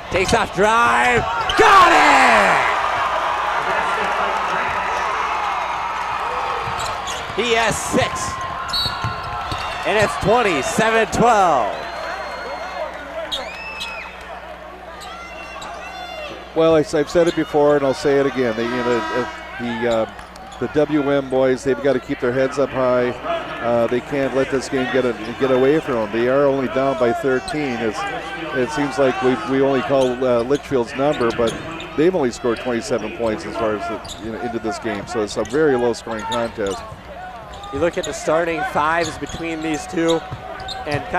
Takes off drive. Got it! He has 6. And it's 27-12. Well, I've said it before, and I'll say it again. The WM boys, they've got to keep their heads up high. They can't let this game get away from them. They are only down by 13. It seems like we only call Litchfield's number, but they've only scored 27 points as far as into this game. So it's a very low-scoring contest. You look at the starting 5s between these two, and you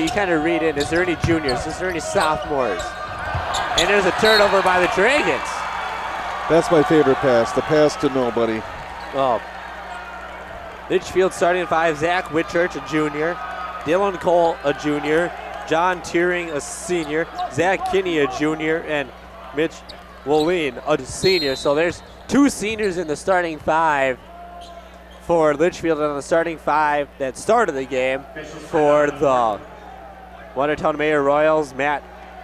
kind of read in, is there any juniors? Is there any sophomores? And there's a turnover by the Dragons. That's my favorite pass, the pass to nobody. Oh. Litchfield starting 5, Zach Whitchurch, a junior. Dylan Cole, a junior. John Tearing, a senior. Zach Kinney, a junior. And Mitch Wolleen, a senior. So there's 2 seniors in the starting 5 for Litchfield, and on the starting 5 that started the game for the Watertown-Mayer Royals. Matt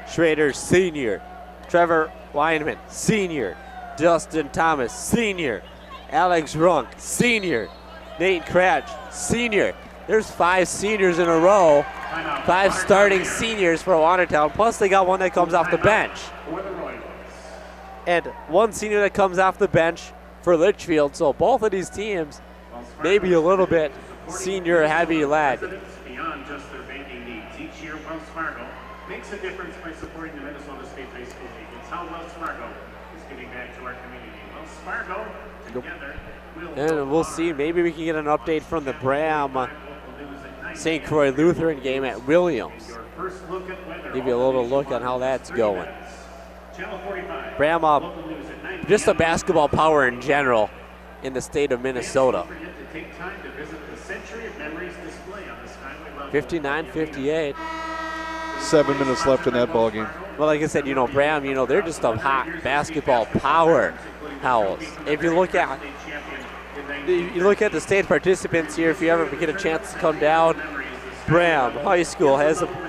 Schrader, senior. Trevor Weinman, senior. Justin Thomas, senior. Alex Runk, senior. Nate Cratch, senior. There's 5 seniors in a row. 5 starting seniors for Watertown, plus they got one that comes off the bench. And 1 senior that comes off the bench for Litchfield, so both of these teams maybe a little bit senior heavy led. Beyond just their banking needs, each year Wells Fargo makes a difference by supporting the Minnesota State High School League. It's how Wells Fargo is giving back to our community. Wells Fargo, together, and we'll see, maybe we can get an update from the Bram St. Croix Lutheran game at Williams. Give you a little look on how that's going. Bram, just a basketball power in general in the state of Minnesota. 59-58. 7 minutes left in that ball game. Well, like I said, Bram, they're just a hot basketball powerhouse. If you look at the state participants here, if you ever get a chance to come down, Bram High School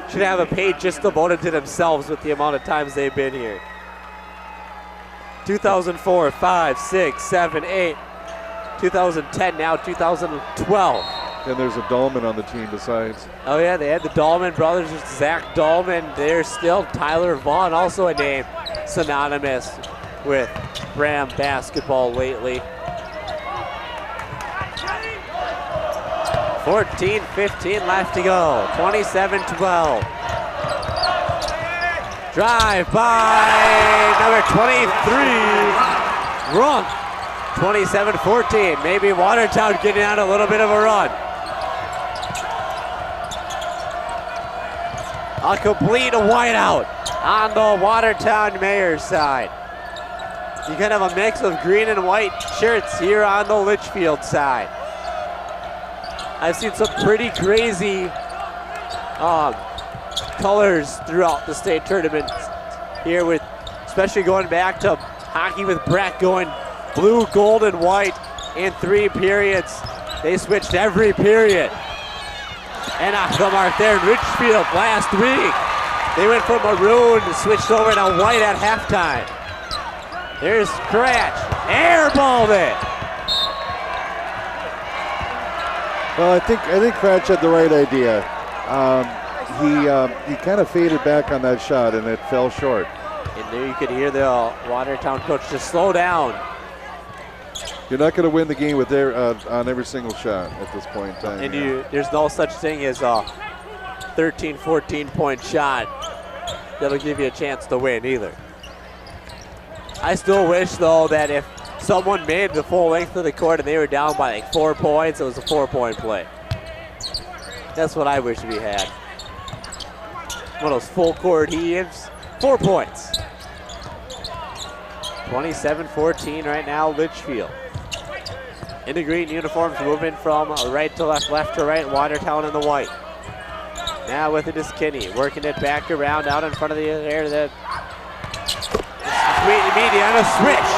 should have a page just devoted to themselves with the amount of times they've been here. 2004, 5, 6, 7, 8, 2010, now 2012. And there's a Dahlman on the team besides. Oh yeah, they had the Dahlman brothers, Zach Dahlman. There's still Tyler Vaughn, also a name synonymous with Bram basketball lately. 14-15 left to go, 27-12. Drive by number 23, Runk. 27-14, maybe Watertown getting on a little bit of a run. A complete whiteout on the Watertown-Mayer side. You can have a mix of green and white shirts here on the Litchfield side. I've seen some pretty crazy colors throughout the state tournament here, with especially going back to hockey with Brett going blue, gold, and white in 3 periods. They switched every period. And off the mark there in Litchfield last week. They went from maroon and switched over to white at halftime. There's Cratch, airballed it. Well, I think Cratch had the right idea. He kind of faded back on that shot, and it fell short. And there you could hear the Watertown coach just slow down. You're not going to win the game with on every single shot at this point in time. And there's no such thing as a 13, 14-point shot that'll give you a chance to win either. I still wish, though, that if someone made the full length of the court and they were down by like 4 points, it was a 4-point play. That's what I wish we had. One of those full court heaves, 4 points. 27-14 right now, Litchfield. In the green uniforms, moving from right to left, left to right, Watertown in the white. Now with it is Kinney, working it back around out in front of the air. The media on a switch.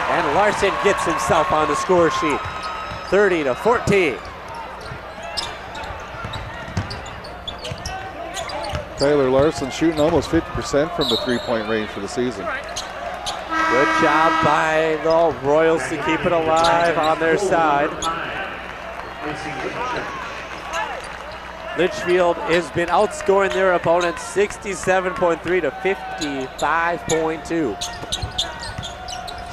And Larson gets himself on the score sheet. 30-14. Tyler Larson shooting almost 50% from the 3-point range for the season. Good job by the Royals to keep it alive on their side. Litchfield has been outscoring their opponents 67.3 to 55.2.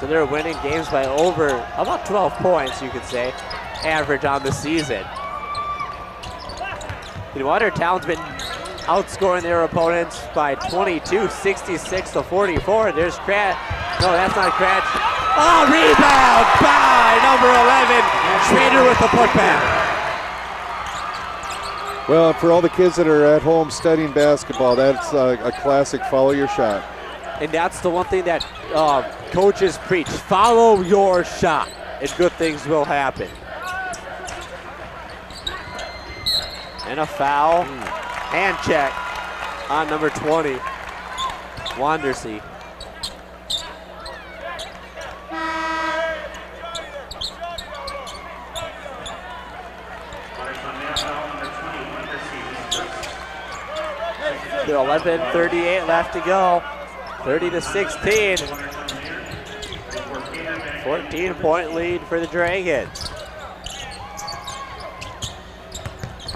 So they're winning games by over about 12 points, you could say, average on the season. And Watertown's been outscoring their opponents by 22, 66 to 44. There's Cratch. No, that's not Cratch. Oh, rebound by number 11, Schrader with the putback. Well, for all the kids that are at home studying basketball, that's a classic follow your shot. And that's the one thing that coaches preach. Follow your shot, and good things will happen. And a foul. Hand check on number 20, Wandersee. 11:38 left to go. 30-16. 14-point lead for the Dragons.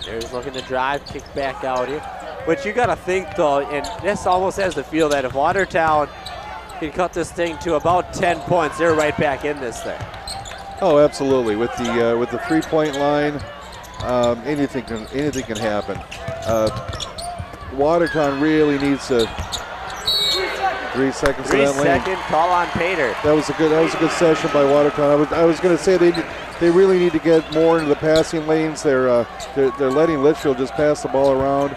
There's looking to drive, kick back out here. But you got to think, though, and this almost has the feel that if Watertown can cut this thing to about 10 points, they're right back in this thing. Oh, absolutely. With the 3-point line, anything can happen. Watertown really needs to 3 seconds. 3 second call on Pater. That was a good session by Watertown. I was going to say they really need to get more into the passing lanes. They're letting Litchfield just pass the ball around.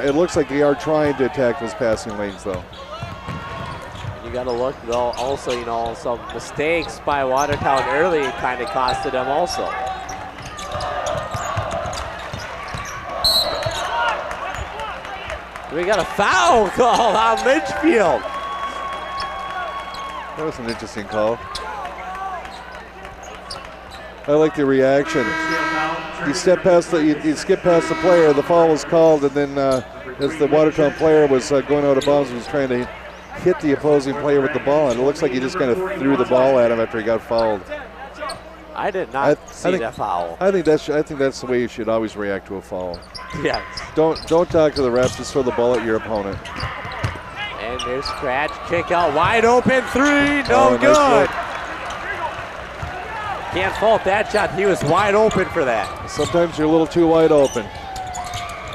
It looks like they are trying to attack those passing lanes, though. You got to look, though, also, some mistakes by Watertown early kind of costed them also. We got a foul call on Litchfield. That was an interesting call. I like the reaction. You skip past the player, the foul was called, and then as the Watertown player was going out of bounds, he was trying to hit the opposing player with the ball, and it looks like he just kind of threw the ball at him after he got fouled. I did not see that foul. I think that's the way you should always react to a foul. Yes. Don't talk to the refs. Just throw the ball at your opponent. And there's Scratch, kick out, wide open 3, no good. Nice. Can't fault that shot. He was wide open for that. Sometimes you're a little too wide open.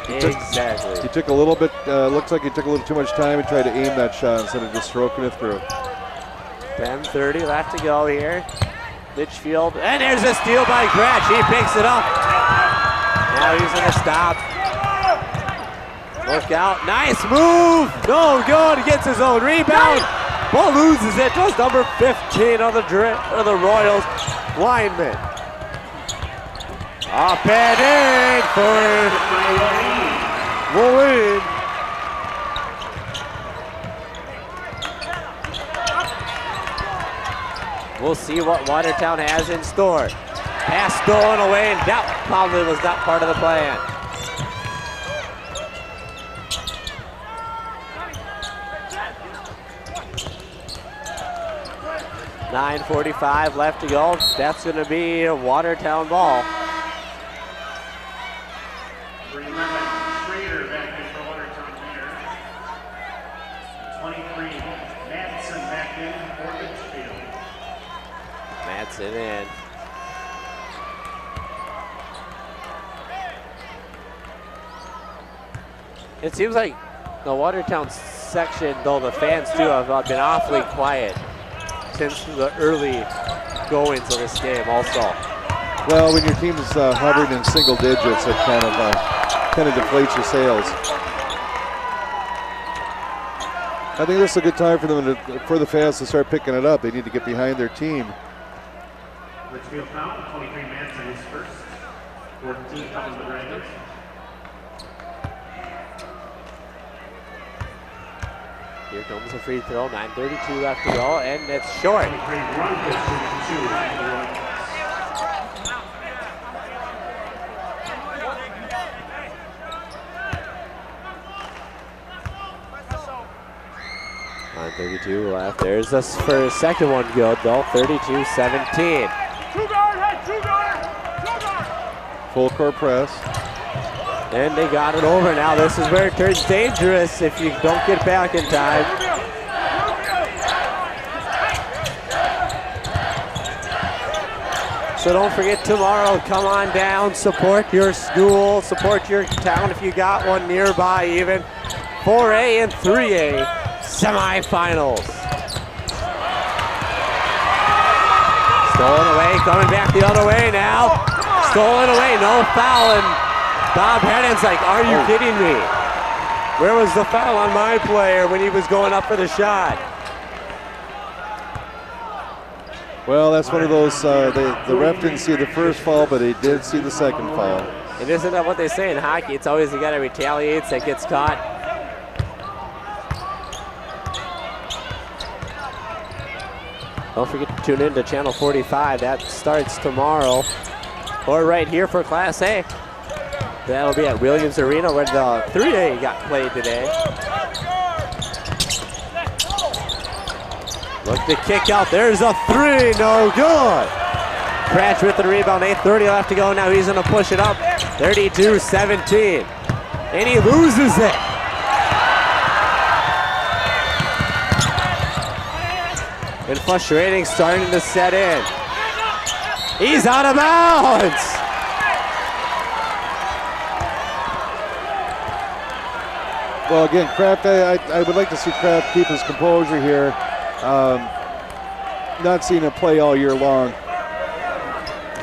Exactly. He took a little bit. Looks like he took a little too much time and tried to aim that shot instead of just stroking it through. 10:30 left to go here. Litchfield, and there's a steal by Gratch. He picks it up. Now he's gonna stop. Look out, nice move. No good, gets his own rebound. Ball loses it, goes number 15 of the Royals lineman. Up and in for Moline. We'll see what Watertown has in store. Pass stolen away, and that probably was not part of the plan. .9:45 left to go. That's going to be a Watertown ball. It in. It seems like the Watertown section, though the fans too, have been awfully quiet since the early goings of this game also. Well, when your team is hovering in single digits, it kind of deflates your sails. I think this is a good time for them for the fans to start picking it up. They need to get behind their team. Litchfield foul, 23 minutes in his first. 14 comes the Dragons. Here comes a free throw, 9:32 left to go, and it's short. 23 run distance, 2. 9:32 left. There's this for a second one good though, 32-17. Full court press. And they got it over now. This is where it turns dangerous if you don't get back in time. So don't forget tomorrow, come on down, support your school, support your town if you got one nearby even. 4A and 3A semifinals. Stolen away, coming back the other way now. Stolen away, no foul, and Bob Hennon's like, are you kidding me? Where was the foul on my player when he was going up for the shot? Well, that's one of those, the ref didn't see the first foul, but he did see the second foul. And isn't that what they say in hockey? It's always the guy that retaliates that gets caught. Don't forget to tune in to Channel 45. That starts tomorrow. Or right here for Class A. That'll be at Williams Arena where the 3A got played today. Look to kick out. There's a three. No good. Cratch with the rebound. 8:30 left to go. Now he's going to push it up. 32-17. And he loses it. And frustrating starting to set in. He's out of bounds. Well, again, Kraft, I would like to see Kraft keep his composure here. Not seen him play all year long.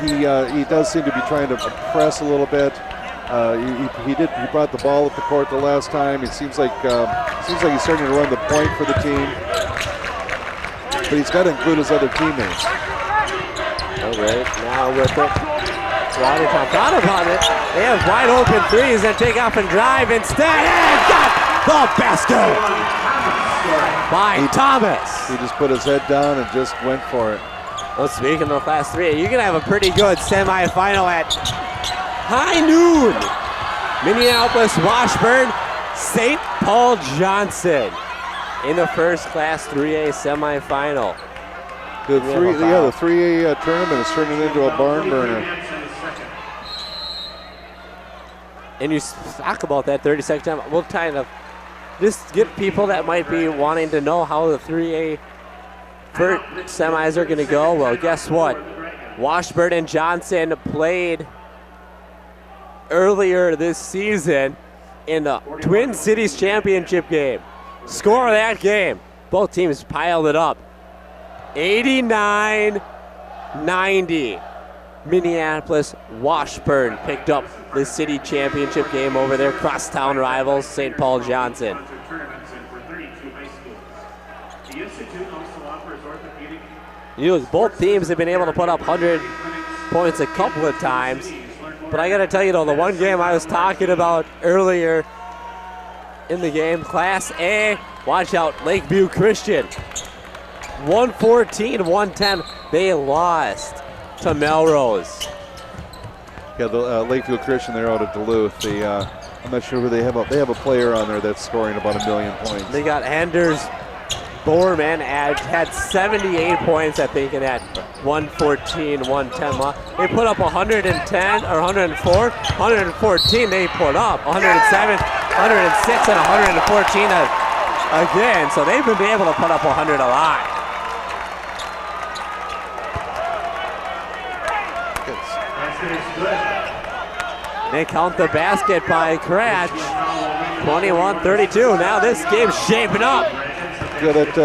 He does seem to be trying to press a little bit. He brought the ball up the court the last time. It seems like he's starting to run the point for the team. But he's got to include his other teammates. All right, now with it. Watertown got him on it. They have wide open threes and take off and drive instead. And got the basket by Thomas. He just put his head down and just went for it. Well, speaking of Class 3, you're going to have a pretty good semifinal at high noon. Minneapolis, Washburn, St. Paul Johnson in the first Class 3A semifinal. The 3A tournament is turning into a barn burner. And you talk about that 30-second time. We'll kind of just get people that might be wanting to know how the 3A first semis are going to go. Well, guess what? Washburn and Johnson played earlier this season in the Twin Cities Championship game. Score of that game, both teams piled it up. 89-90. Minneapolis Washburn picked up the city championship game over their crosstown rivals, St. Paul Johnson. You know, both teams have been able to put up 100 points a couple of times. But I got to tell you, though, the one game I was talking about earlier in the game, Class A, watch out, Lakeview Christian. 114-110, they lost to Melrose. Yeah, the Lakeview Christian, they're out of Duluth. I'm not sure who they have. They have a player on there that's scoring about 1 million points. They got Anders Borman had 78 points, I think, in that 114-110 loss. They put up 110 or 104, 114 they put up, 107, 106, and 114 again. So they've been able to put up 100 a lot. They count the basket by Cratch. 21-32. Now this game's shaping up. Yeah, that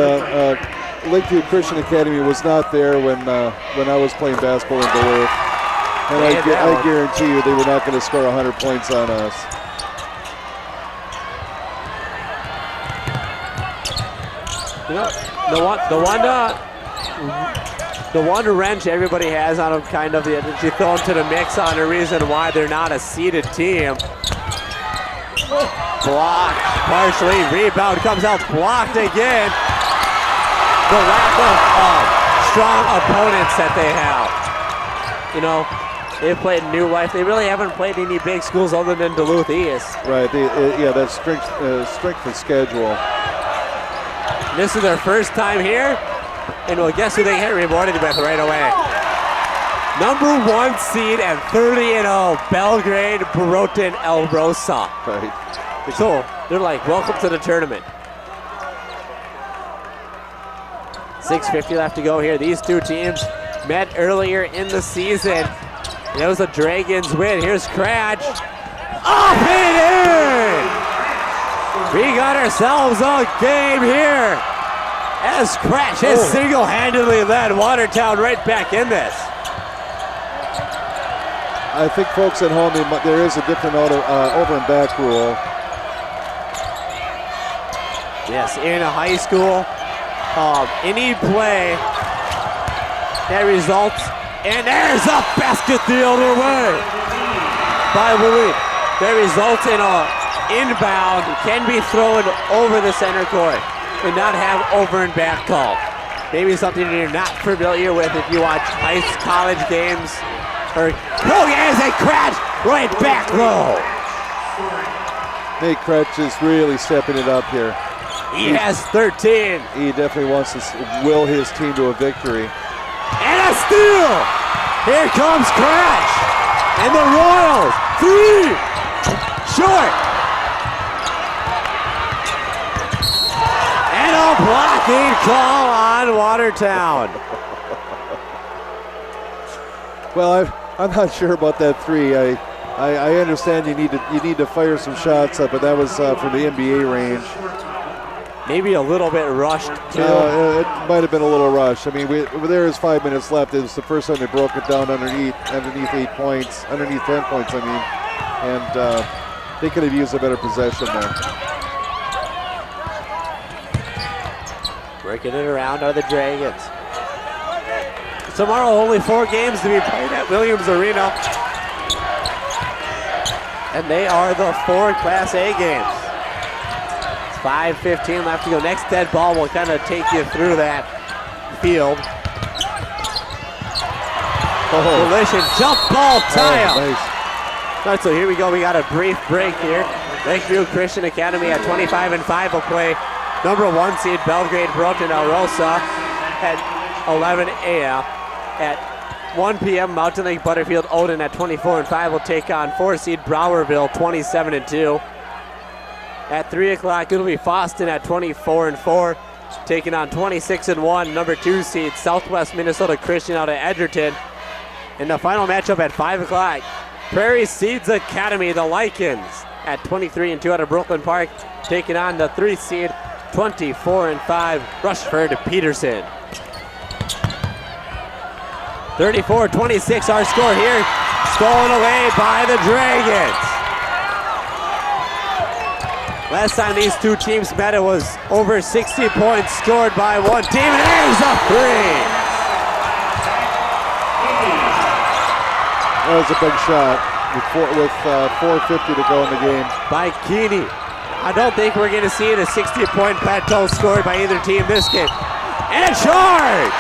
Lakeview Christian Academy was not there when I was playing basketball in Duluth. And I guarantee you they were not going to score 100 points on us. You know, the one wrench everybody has on them, kind of, that you throw into the mix on the reason why they're not a seeded team. Blocked, partially, rebound comes out, blocked again. The lack of strong opponents that they have. You know, they've played New Life. They really haven't played any big schools other than Duluth East. Right, that's strength of schedule. This is their first time here, and well, guess who they get rewarded with right away? Number 1 seed and 30-0, Belgrade Borotin El Rosa. Right. So they're like, welcome to the tournament. 6:50 left to go here. These two teams met earlier in the season. It was a Dragons win. Here's Cratch. Up and in! We got ourselves a game here as Cratch has single-handedly led Watertown right back in this. I think folks at home, there is a different over and back rule. Yes, in a high school, any play that results, and there's a basket the other way by Willie. That results in a inbound, can be thrown over the center court and not have over and back call. Maybe something you're not familiar with if you watch college games. As a Cratch right back low. Nate Kretsch is really stepping it up here. He has 13. He definitely wants to will his team to a victory. And a steal! Here comes Kretsch. And the Royals, 3, short. And a blocking call on Watertown. Well, I'm not sure about that 3. I understand you need to fire some shots up, but that was from the NBA range. Maybe a little bit rushed too. It might have been a little rushed. I mean, there is 5 minutes left. It was the first time they broke it down underneath 8 points, underneath 10 points. I mean, and they could have used a better possession there. Breaking it around are the Dragons. Tomorrow, only 4 games to be played at Williams Arena. And they are the 4 Class A games. It's 5:15 left to go. Next dead ball will kind of take you through that field. Collision, jump ball, tie-up. Nice. All right, so here we go. We got a brief break here. Lakeview Christian Academy at 25-5 will play number 1 seed Belgrade Broken El Rosa at 11 a.m. At 1 p.m. Mountain Lake Butterfield Odin at 24-5 will take on 4 seed Browerville 27-2. At 3 o'clock it'll be Foston at 24-4 taking on 26-1 number 2 seed Southwest Minnesota Christian out of Edgerton. And the final matchup at 5 o'clock, Prairie Seeds Academy, the Lycans at 23-2 out of Brooklyn Park taking on the 3 seed 24-5 Rushford Peterson. 34-26 our score here, stolen away by the Dragons. Last time these 2 teams met, it was over 60 points scored by one team, and there's a 3. That was a big shot with 4:50 to go in the game. By Keeney. I don't think we're going to see a 60-point plateau scored by either team this game. And a charge!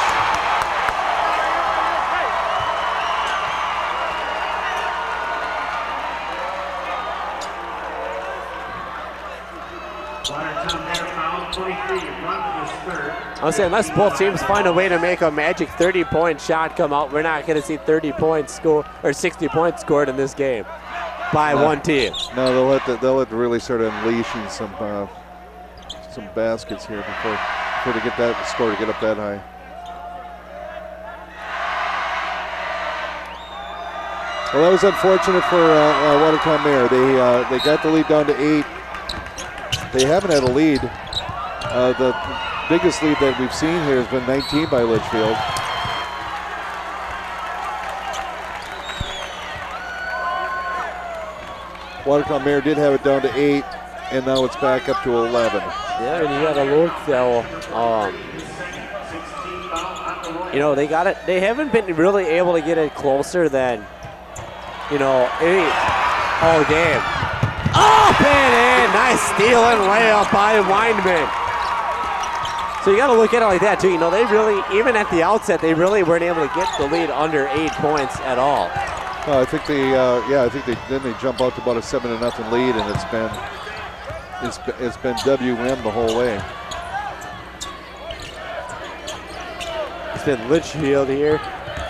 I'm saying unless both teams find a way to make a magic 30-point shot come out, we're not going to see 30 points score or 60 points scored in this game by one team. No, they'll let really start unleashing some baskets here before they get that score to get up that high. Well, that was unfortunate for Watertown-Mayer. They got the lead down to 8. They haven't had a lead. The biggest lead that we've seen here has been 19 by Litchfield. Watertown-Mayer did have it down to 8, and now it's back up to 11. Yeah, and you got to look though. You know, they haven't been really able to get it closer than, 8 all game. Up and in, nice steal and layup by Weinman. So you got to look at it like that too. They really, even at the outset, they really weren't able to get the lead under 8 points at all. I think they jump out to about a 7-0 lead, and it's been WM the whole way. It's been Litchfield here,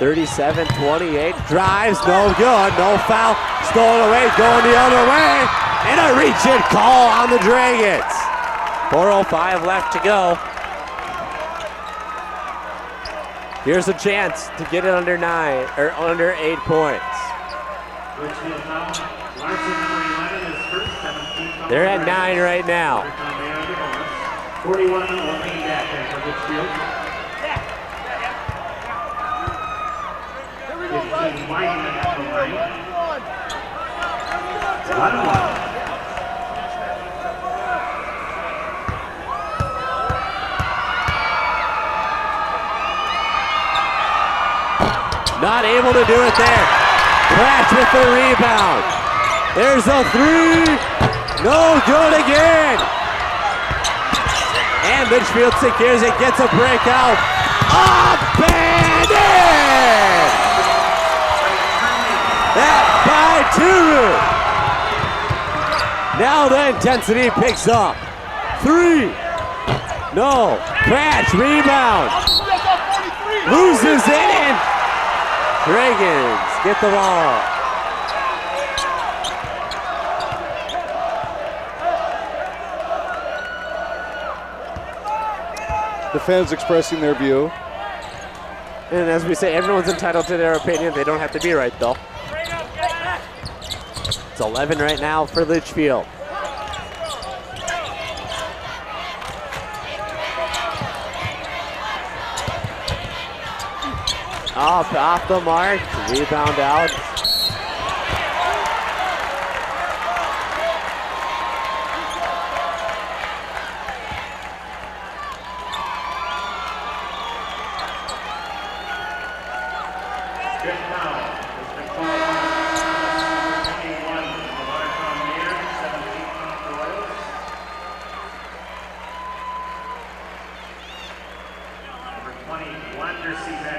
37-28, drives, no good, no foul, stolen away, going the other way, and a reach-in call on the Dragons. 4:05 left to go. Here's a chance to get it under 8 points. They're at 9 right now. 41 looking back for Litchfield. 15 Weinman at the line. 1-1. Not able to do it there. Kretsch with the rebound. There's a 3. No good again. And Litchfield secures it, gets a breakout. Up and in! That by 2. Now the intensity picks up. 3. No. Cratch, rebound. Loses it and Dragons get the ball. The fans expressing their view. And as we say, everyone's entitled to their opinion. They don't have to be right, though. It's 11 right now for Litchfield. Off the mark, rebound out.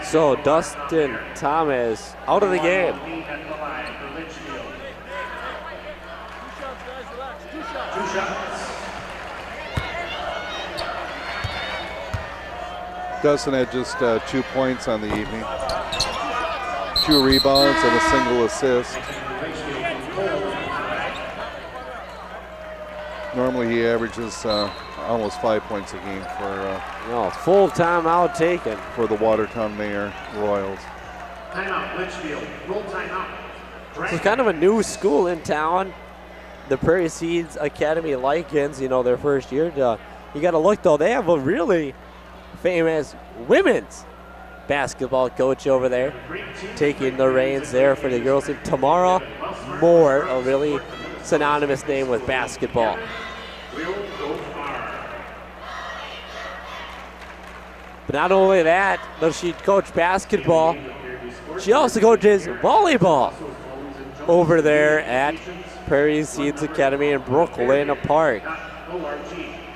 So Dustin Thomas out of the game. Dustin had just 2 points on the evening. 2 rebounds and a single assist. Normally he averages almost 5 points a game for full timeout taken for the Watertown-Mayer Royals. Timeout, Litchfield. Full timeout. It's kind of a new school in town. The Prairie Seeds Academy Lycans, their first year. You got to look, though. They have a really famous women's basketball coach over there taking the reins there for the girls team. Tamara Moore, a really synonymous name with basketball. But not only that, does she coach basketball, she also coaches volleyball over there at Prairie Seeds Academy in Brooklyn Park.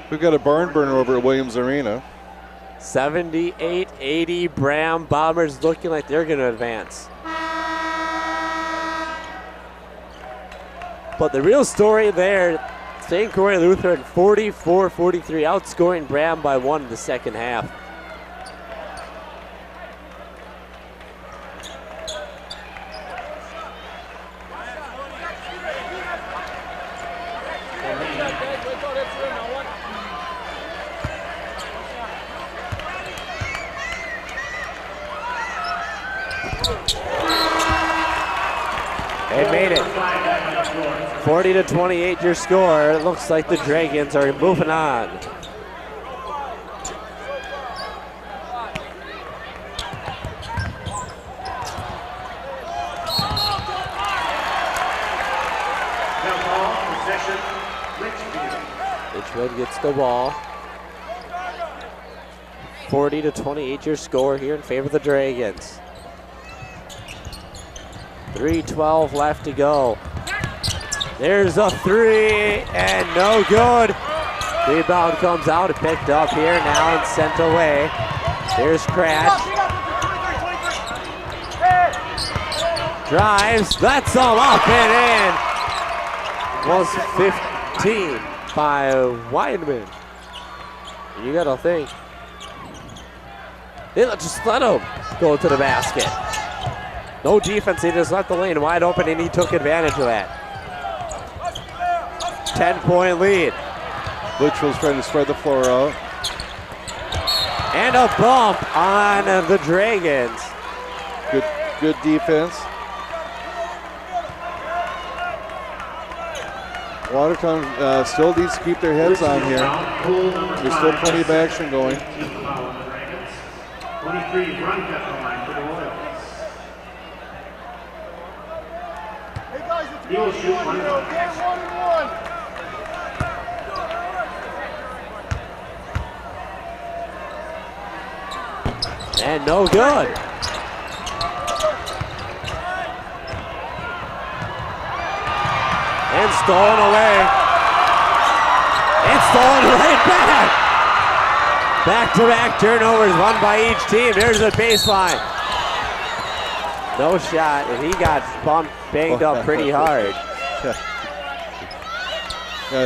We've got a barn burner over at Williams Arena. 78-80 Bram Bombers looking like they're going to advance. But the real story there, St. Croix Lutheran 44-43, outscoring Bram by 1 in the second half. They made it. 40-28 your score. It looks like the Dragons are moving on. Litchfield gets the ball. 40-28 your score here in favor of the Dragons. 3:12 left to go. There's a 3 and no good. Rebound comes out and picked up here now and sent away. There's Cratch. Drives, that's all up and in. Was 15 by Weidman. You gotta think. They just let him go to the basket. No defense, he just left the lane wide open and he took advantage of that. 10-point lead. Litchfield's trying to spread the floor out. And a bump on the Dragons. Good defense. Watertown still needs to keep their heads on here. There's still plenty of action going. 23 run cut the line for the Royals. Hey guys, it's He will shoot 1 here, okay? 1-1. And no good. And stolen away. And stolen right back. Back-to-back turnovers, one by each team. Here's the baseline. No shot, and he got banged up pretty hard.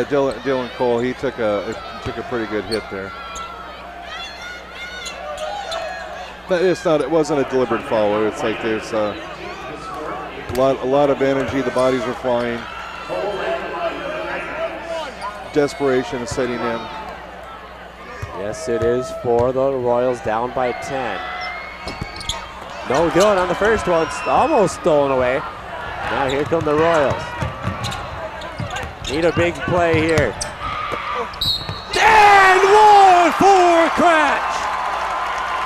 Dylan Cole, he took a pretty good hit there. But it wasn't a deliberate foul. It's like there's a lot of energy. The bodies were flying. Desperation is setting in. Yes, it is for the Royals, down by 10. No good on the first one, almost stolen away. Now here come the Royals. Need a big play here. And one for Cratch.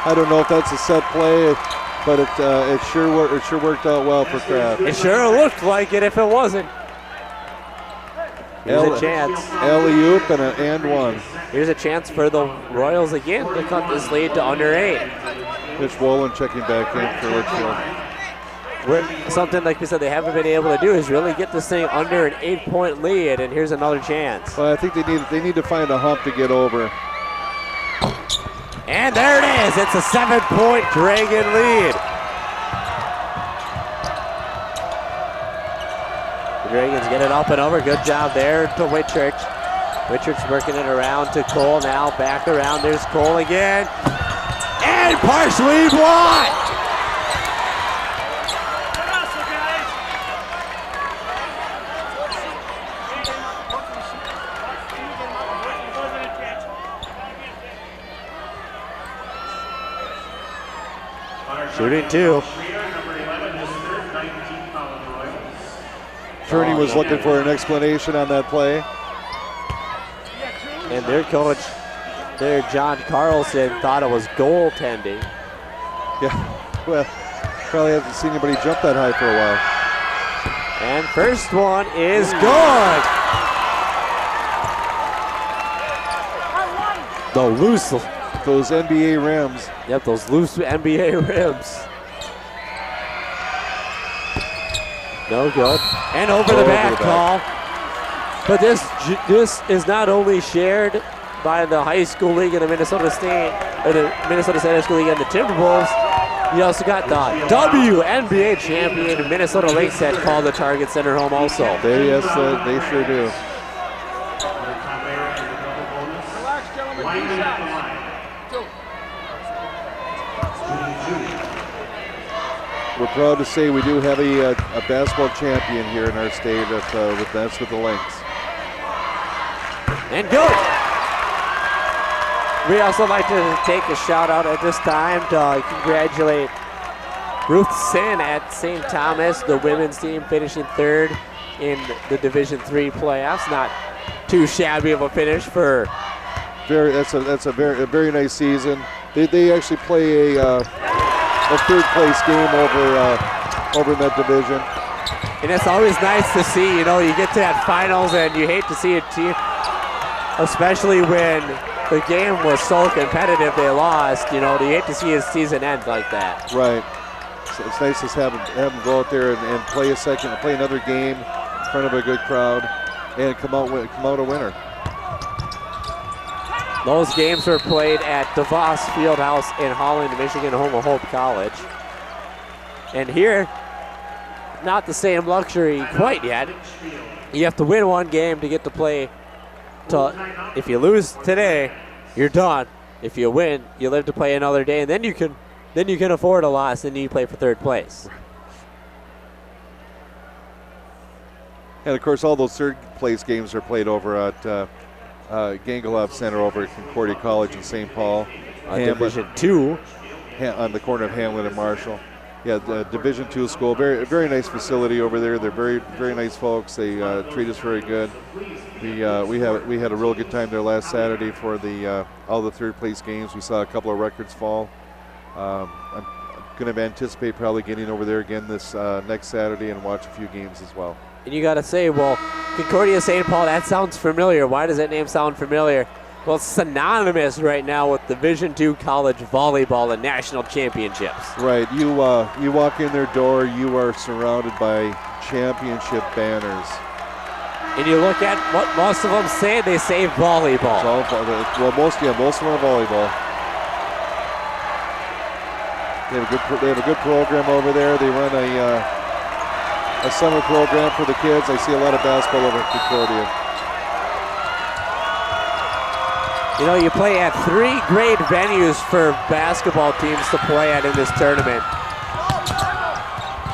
I don't know if that's a set play, but it sure worked out well for Kraft. It sure looked like it if it wasn't. Here's a chance. Alley-oop and one. Here's a chance for the Royals again to cut this lead to under 8. Mitch Wolin checking back in for Litchfield. Something like we said they haven't been able to do is really get this thing under an 8-point lead, and here's another chance. Well, I think they need to find a hump to get over. And there it is. It's a 7-point Dragon lead. The Dragons get it up and over. Good job there to Whitchurch. Whitchurch working it around to Cole. Now back around. There's Cole again. And partially blocked. Shooting 2. Kearney was looking for an explanation on that play. And their coach, John Carlson, thought it was goaltending. Yeah, well, probably hasn't seen anybody jump that high for a while. And first one is good. The loose. Those NBA rims. Yep, those loose NBA rims. No good. And over the back call. But this is not only shared by the high school league and the Minnesota State, or the Minnesota State High School League and the Timberwolves. You also got the WNBA champion Minnesota Lynx that called the Target Center home also. They sure do. We're proud to say we do have a basketball champion here in our state. That's with the Lynx. And good. We also like to take a shout out at this time to congratulate Ruth Sin at St. Thomas, the women's team finishing 3rd in the Division III playoffs. Not too shabby of a finish for. That's a very nice season. They actually play a 3rd place game over in that division. And it's always nice to see, you get to that finals and you hate to see a team, especially when the game was so competitive they lost, you hate to see a season end like that. Right. So it's nice to have them go out there and play another game in front of a good crowd and come out a winner. Those games were played at DeVos Fieldhouse in Holland, Michigan, home of Hope College. And here, not the same luxury quite yet. You have to win one game to get to play. If you lose today, you're done. If you win, you live to play another day, and then you can afford a loss, and you play for 3rd place. And of course, all those 3rd place games are played over at Gangelov Center over at Concordia College in St. Paul. Division II. On the corner of Hamlin and Marshall. Yeah, the Division II school. Very, very nice facility over there. They're very, very nice folks. They treat us very good. We had a real good time there last Saturday for all the 3rd place games. We saw a couple of records fall. I'm going to anticipate probably getting over there again this next Saturday and watch a few games as well. And you got to say, well, Concordia St. Paul, that sounds familiar. Why does that name sound familiar? Well, it's synonymous right now with Division II college volleyball and national championships. Right. You walk in their door, you are surrounded by championship banners. And you look at what most of them say. They say volleyball. Most of them are volleyball. They have a good program over there. They run a summer program for the kids. I see a lot of basketball over at Concordia. You know, you play at 3 great venues for basketball teams to play at in this tournament.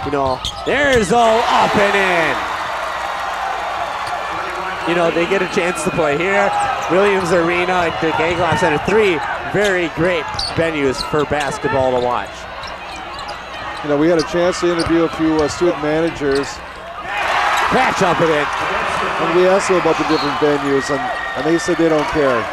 You know, there's all up and in. You know, they get a chance to play here, Williams Arena and the Gagloff Center. 3 very great venues for basketball to watch. You know, we had a chance to interview a few student managers. Patch up it in. And we asked them about the different venues, and they said they don't care.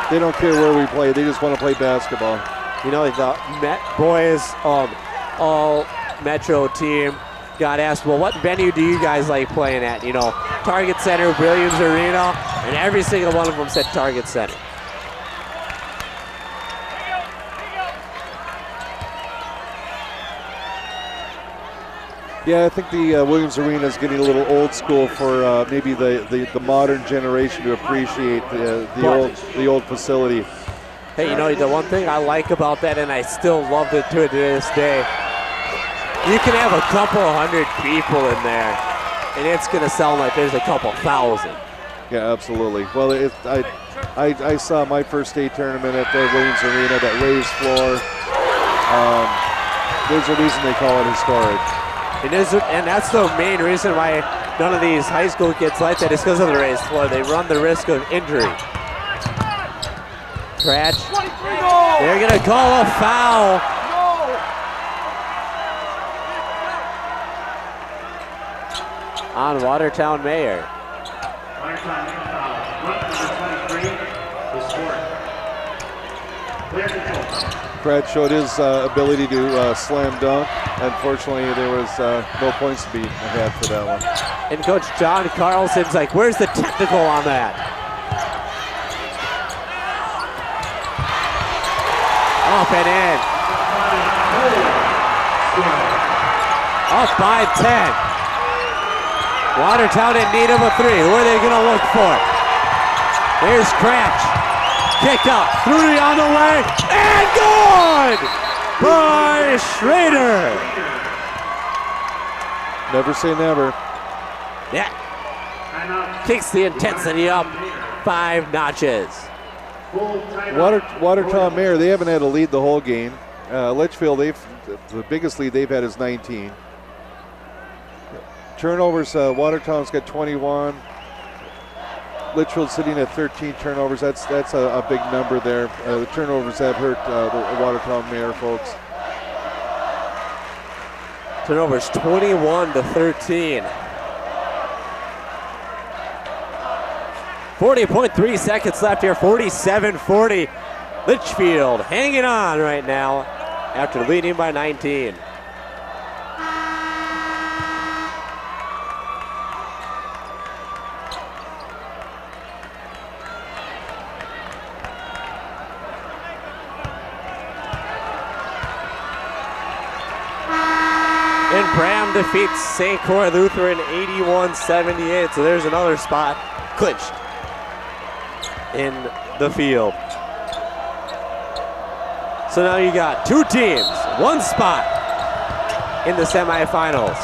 They don't care where we play. They just want to play basketball. You know, the Met boys, all Metro team got asked, well, what venue do you guys like playing at? You know, Target Center, Williams Arena, and every single one of them said Target Center. Yeah, I think the Williams Arena is getting a little old school for maybe the modern generation to appreciate the old facility. Hey, you know, the one thing I like about that, and I still love it to this day, you can have a couple 100 people in there, and it's going to sound like there's a couple thousand. Yeah, absolutely. Well, I saw my first state tournament at the Williams Arena, that raised floor. There's a reason they call it historic. And that's the main reason why none of these high school kids like that is because of the raised floor. They run the risk of injury. Cratch. They're going to call a foul. On Watertown-Mayer. Watertown-Mayer foul. Number 23 is scored. Clear control. Pratt showed his ability to slam dunk. Unfortunately, there was no points to be had for that one. And Coach John Carlson's like, where's the technical on that? Up and in. Up by 10. Watertown in need of a 3. Who are they going to look for? There's Cratch. Kick up, 3 on the way, and good by Schrader. Never say never. Yeah. Kicks the intensity up 5 notches. Watertown-Mayer, they haven't had a lead the whole game. Litchfield, the biggest lead they've had is 19. Turnovers, Watertown's got 21. Litchfield sitting at 13 turnovers. That's a big number there. The turnovers have hurt the Watertown-Mayer folks. Turnovers 21-13. 40.3 seconds left here. 47-40. Litchfield hanging on right now after leading by 19. And Bram defeats St. Croix Lutheran 81-78. So there's another spot clinched in the field. So now you got 2 teams, 1 spot in the semifinals.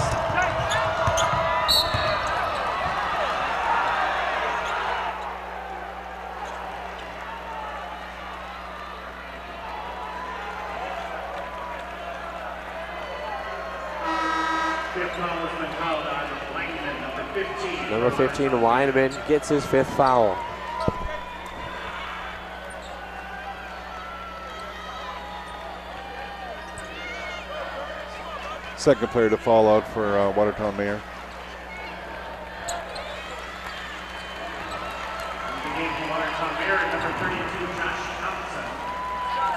Number 15, Weinman gets his 5th foul. Second player to fall out for Watertown-Mayer.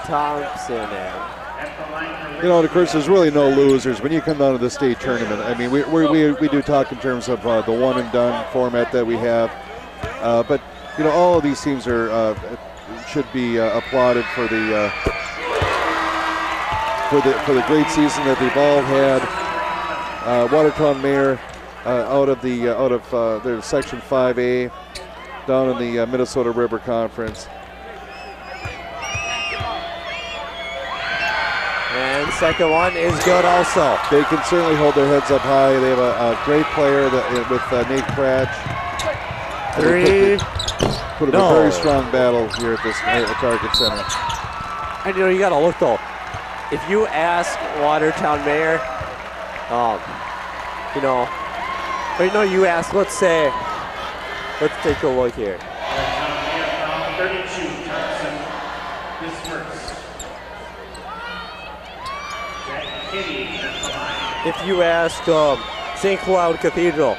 Thompson there. You know, and of course, there's really no losers when you come down to the state tournament. I mean, we do talk in terms of the one and done format that we have, but you know, all of these teams should be applauded for the great season that they've all had. Watertown-Mayer out of their Section 5A down in the Minnesota River Conference. And second one is good also. They can certainly hold their heads up high. They have a great player with Nate Cratch. Three. Put up a very strong battle here at this Target Center. And you got to look though. If you ask Watertown-Mayer, you ask, let's take a look here. Watertown-Mayer 32, Thompson dispersed. Jack Kitty at the line. If you ask St. Cloud Cathedral,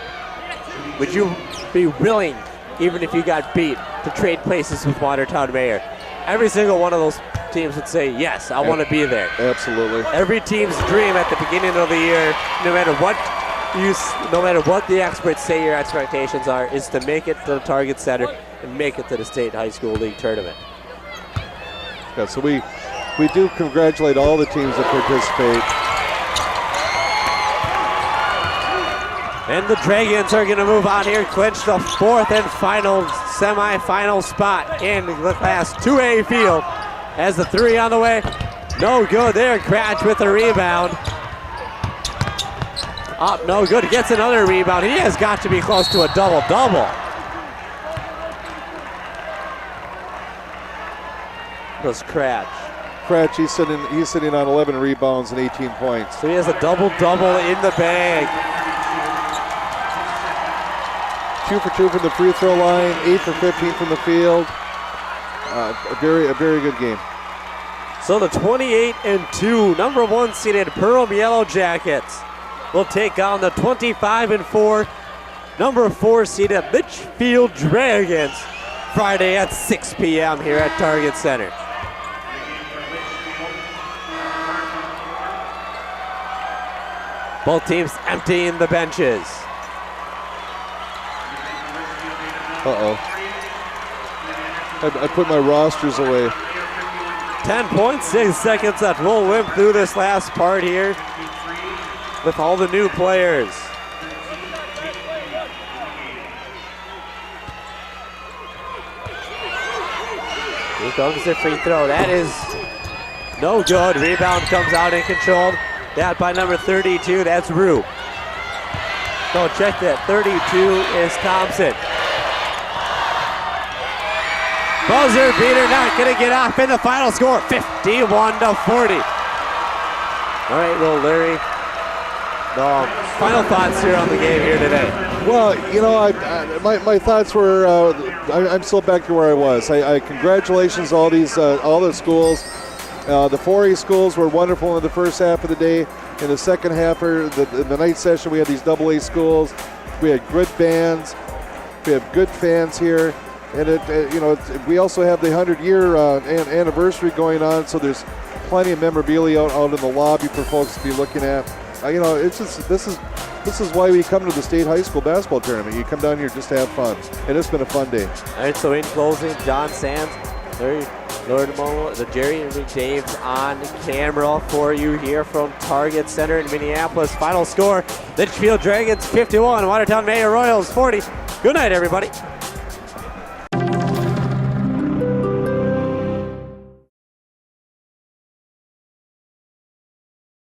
would you be willing, even if you got beat, to trade places with Watertown-Mayer? Every single one of those teams would say, yes, I want to be there. Absolutely. Every team's dream at the beginning of the year, no matter what the experts say your expectations are, is to make it to the Target Center and make it to the State High School League Tournament. Yeah, so we do congratulate all the teams that participate. And the Dragons are going to move on here, clinch the fourth and final semifinal spot in the Class 2A field. As the three on the way, no good there. Cratch with a rebound. Up, no good. Gets another rebound. He has got to be close to a double-double. Was Cratch. Cratch, he's sitting on 11 rebounds and 18 points. So he has a double-double in the bag. 2 for 2 from the free throw line, 8 for 15 from the field. A very good game. So the 28-2 number 1 seeded Pearl Yellow Jackets will take on the 25-4 number 4 seeded Litchfield Dragons Friday at 6 p.m. here at Target Center. Both teams emptying the benches. I put my rosters away. 10.6 seconds left. We'll limp through this last part here with all the new players. Here comes the free throw. That is no good. Rebound comes out and controlled. That by number 32. That's Rue. No, check that. 32 is Thompson. Buzzer beater not going to get off in the final score, 51-40. All right, well, Larry, final thoughts here on the game here today. Well, my thoughts were, I'm still back to where I was. I congratulations all the schools. The 4A schools were wonderful in the first half of the day. In the second half, in the night session, we had these AA schools. We had good bands. We have good fans here. And we also have the 100-year anniversary going on, so there's plenty of memorabilia out in the lobby for folks to be looking at. This is why we come to the State High School basketball tournament. You come down here just to have fun, and it's been a fun day. All right, so in closing, John Sands, Larry Lordemola, the Jerry and Daves on camera for you here from Target Center in Minneapolis. Final score: Litchfield Dragons 51, Watertown-Mayer Royals 40. Good night, everybody.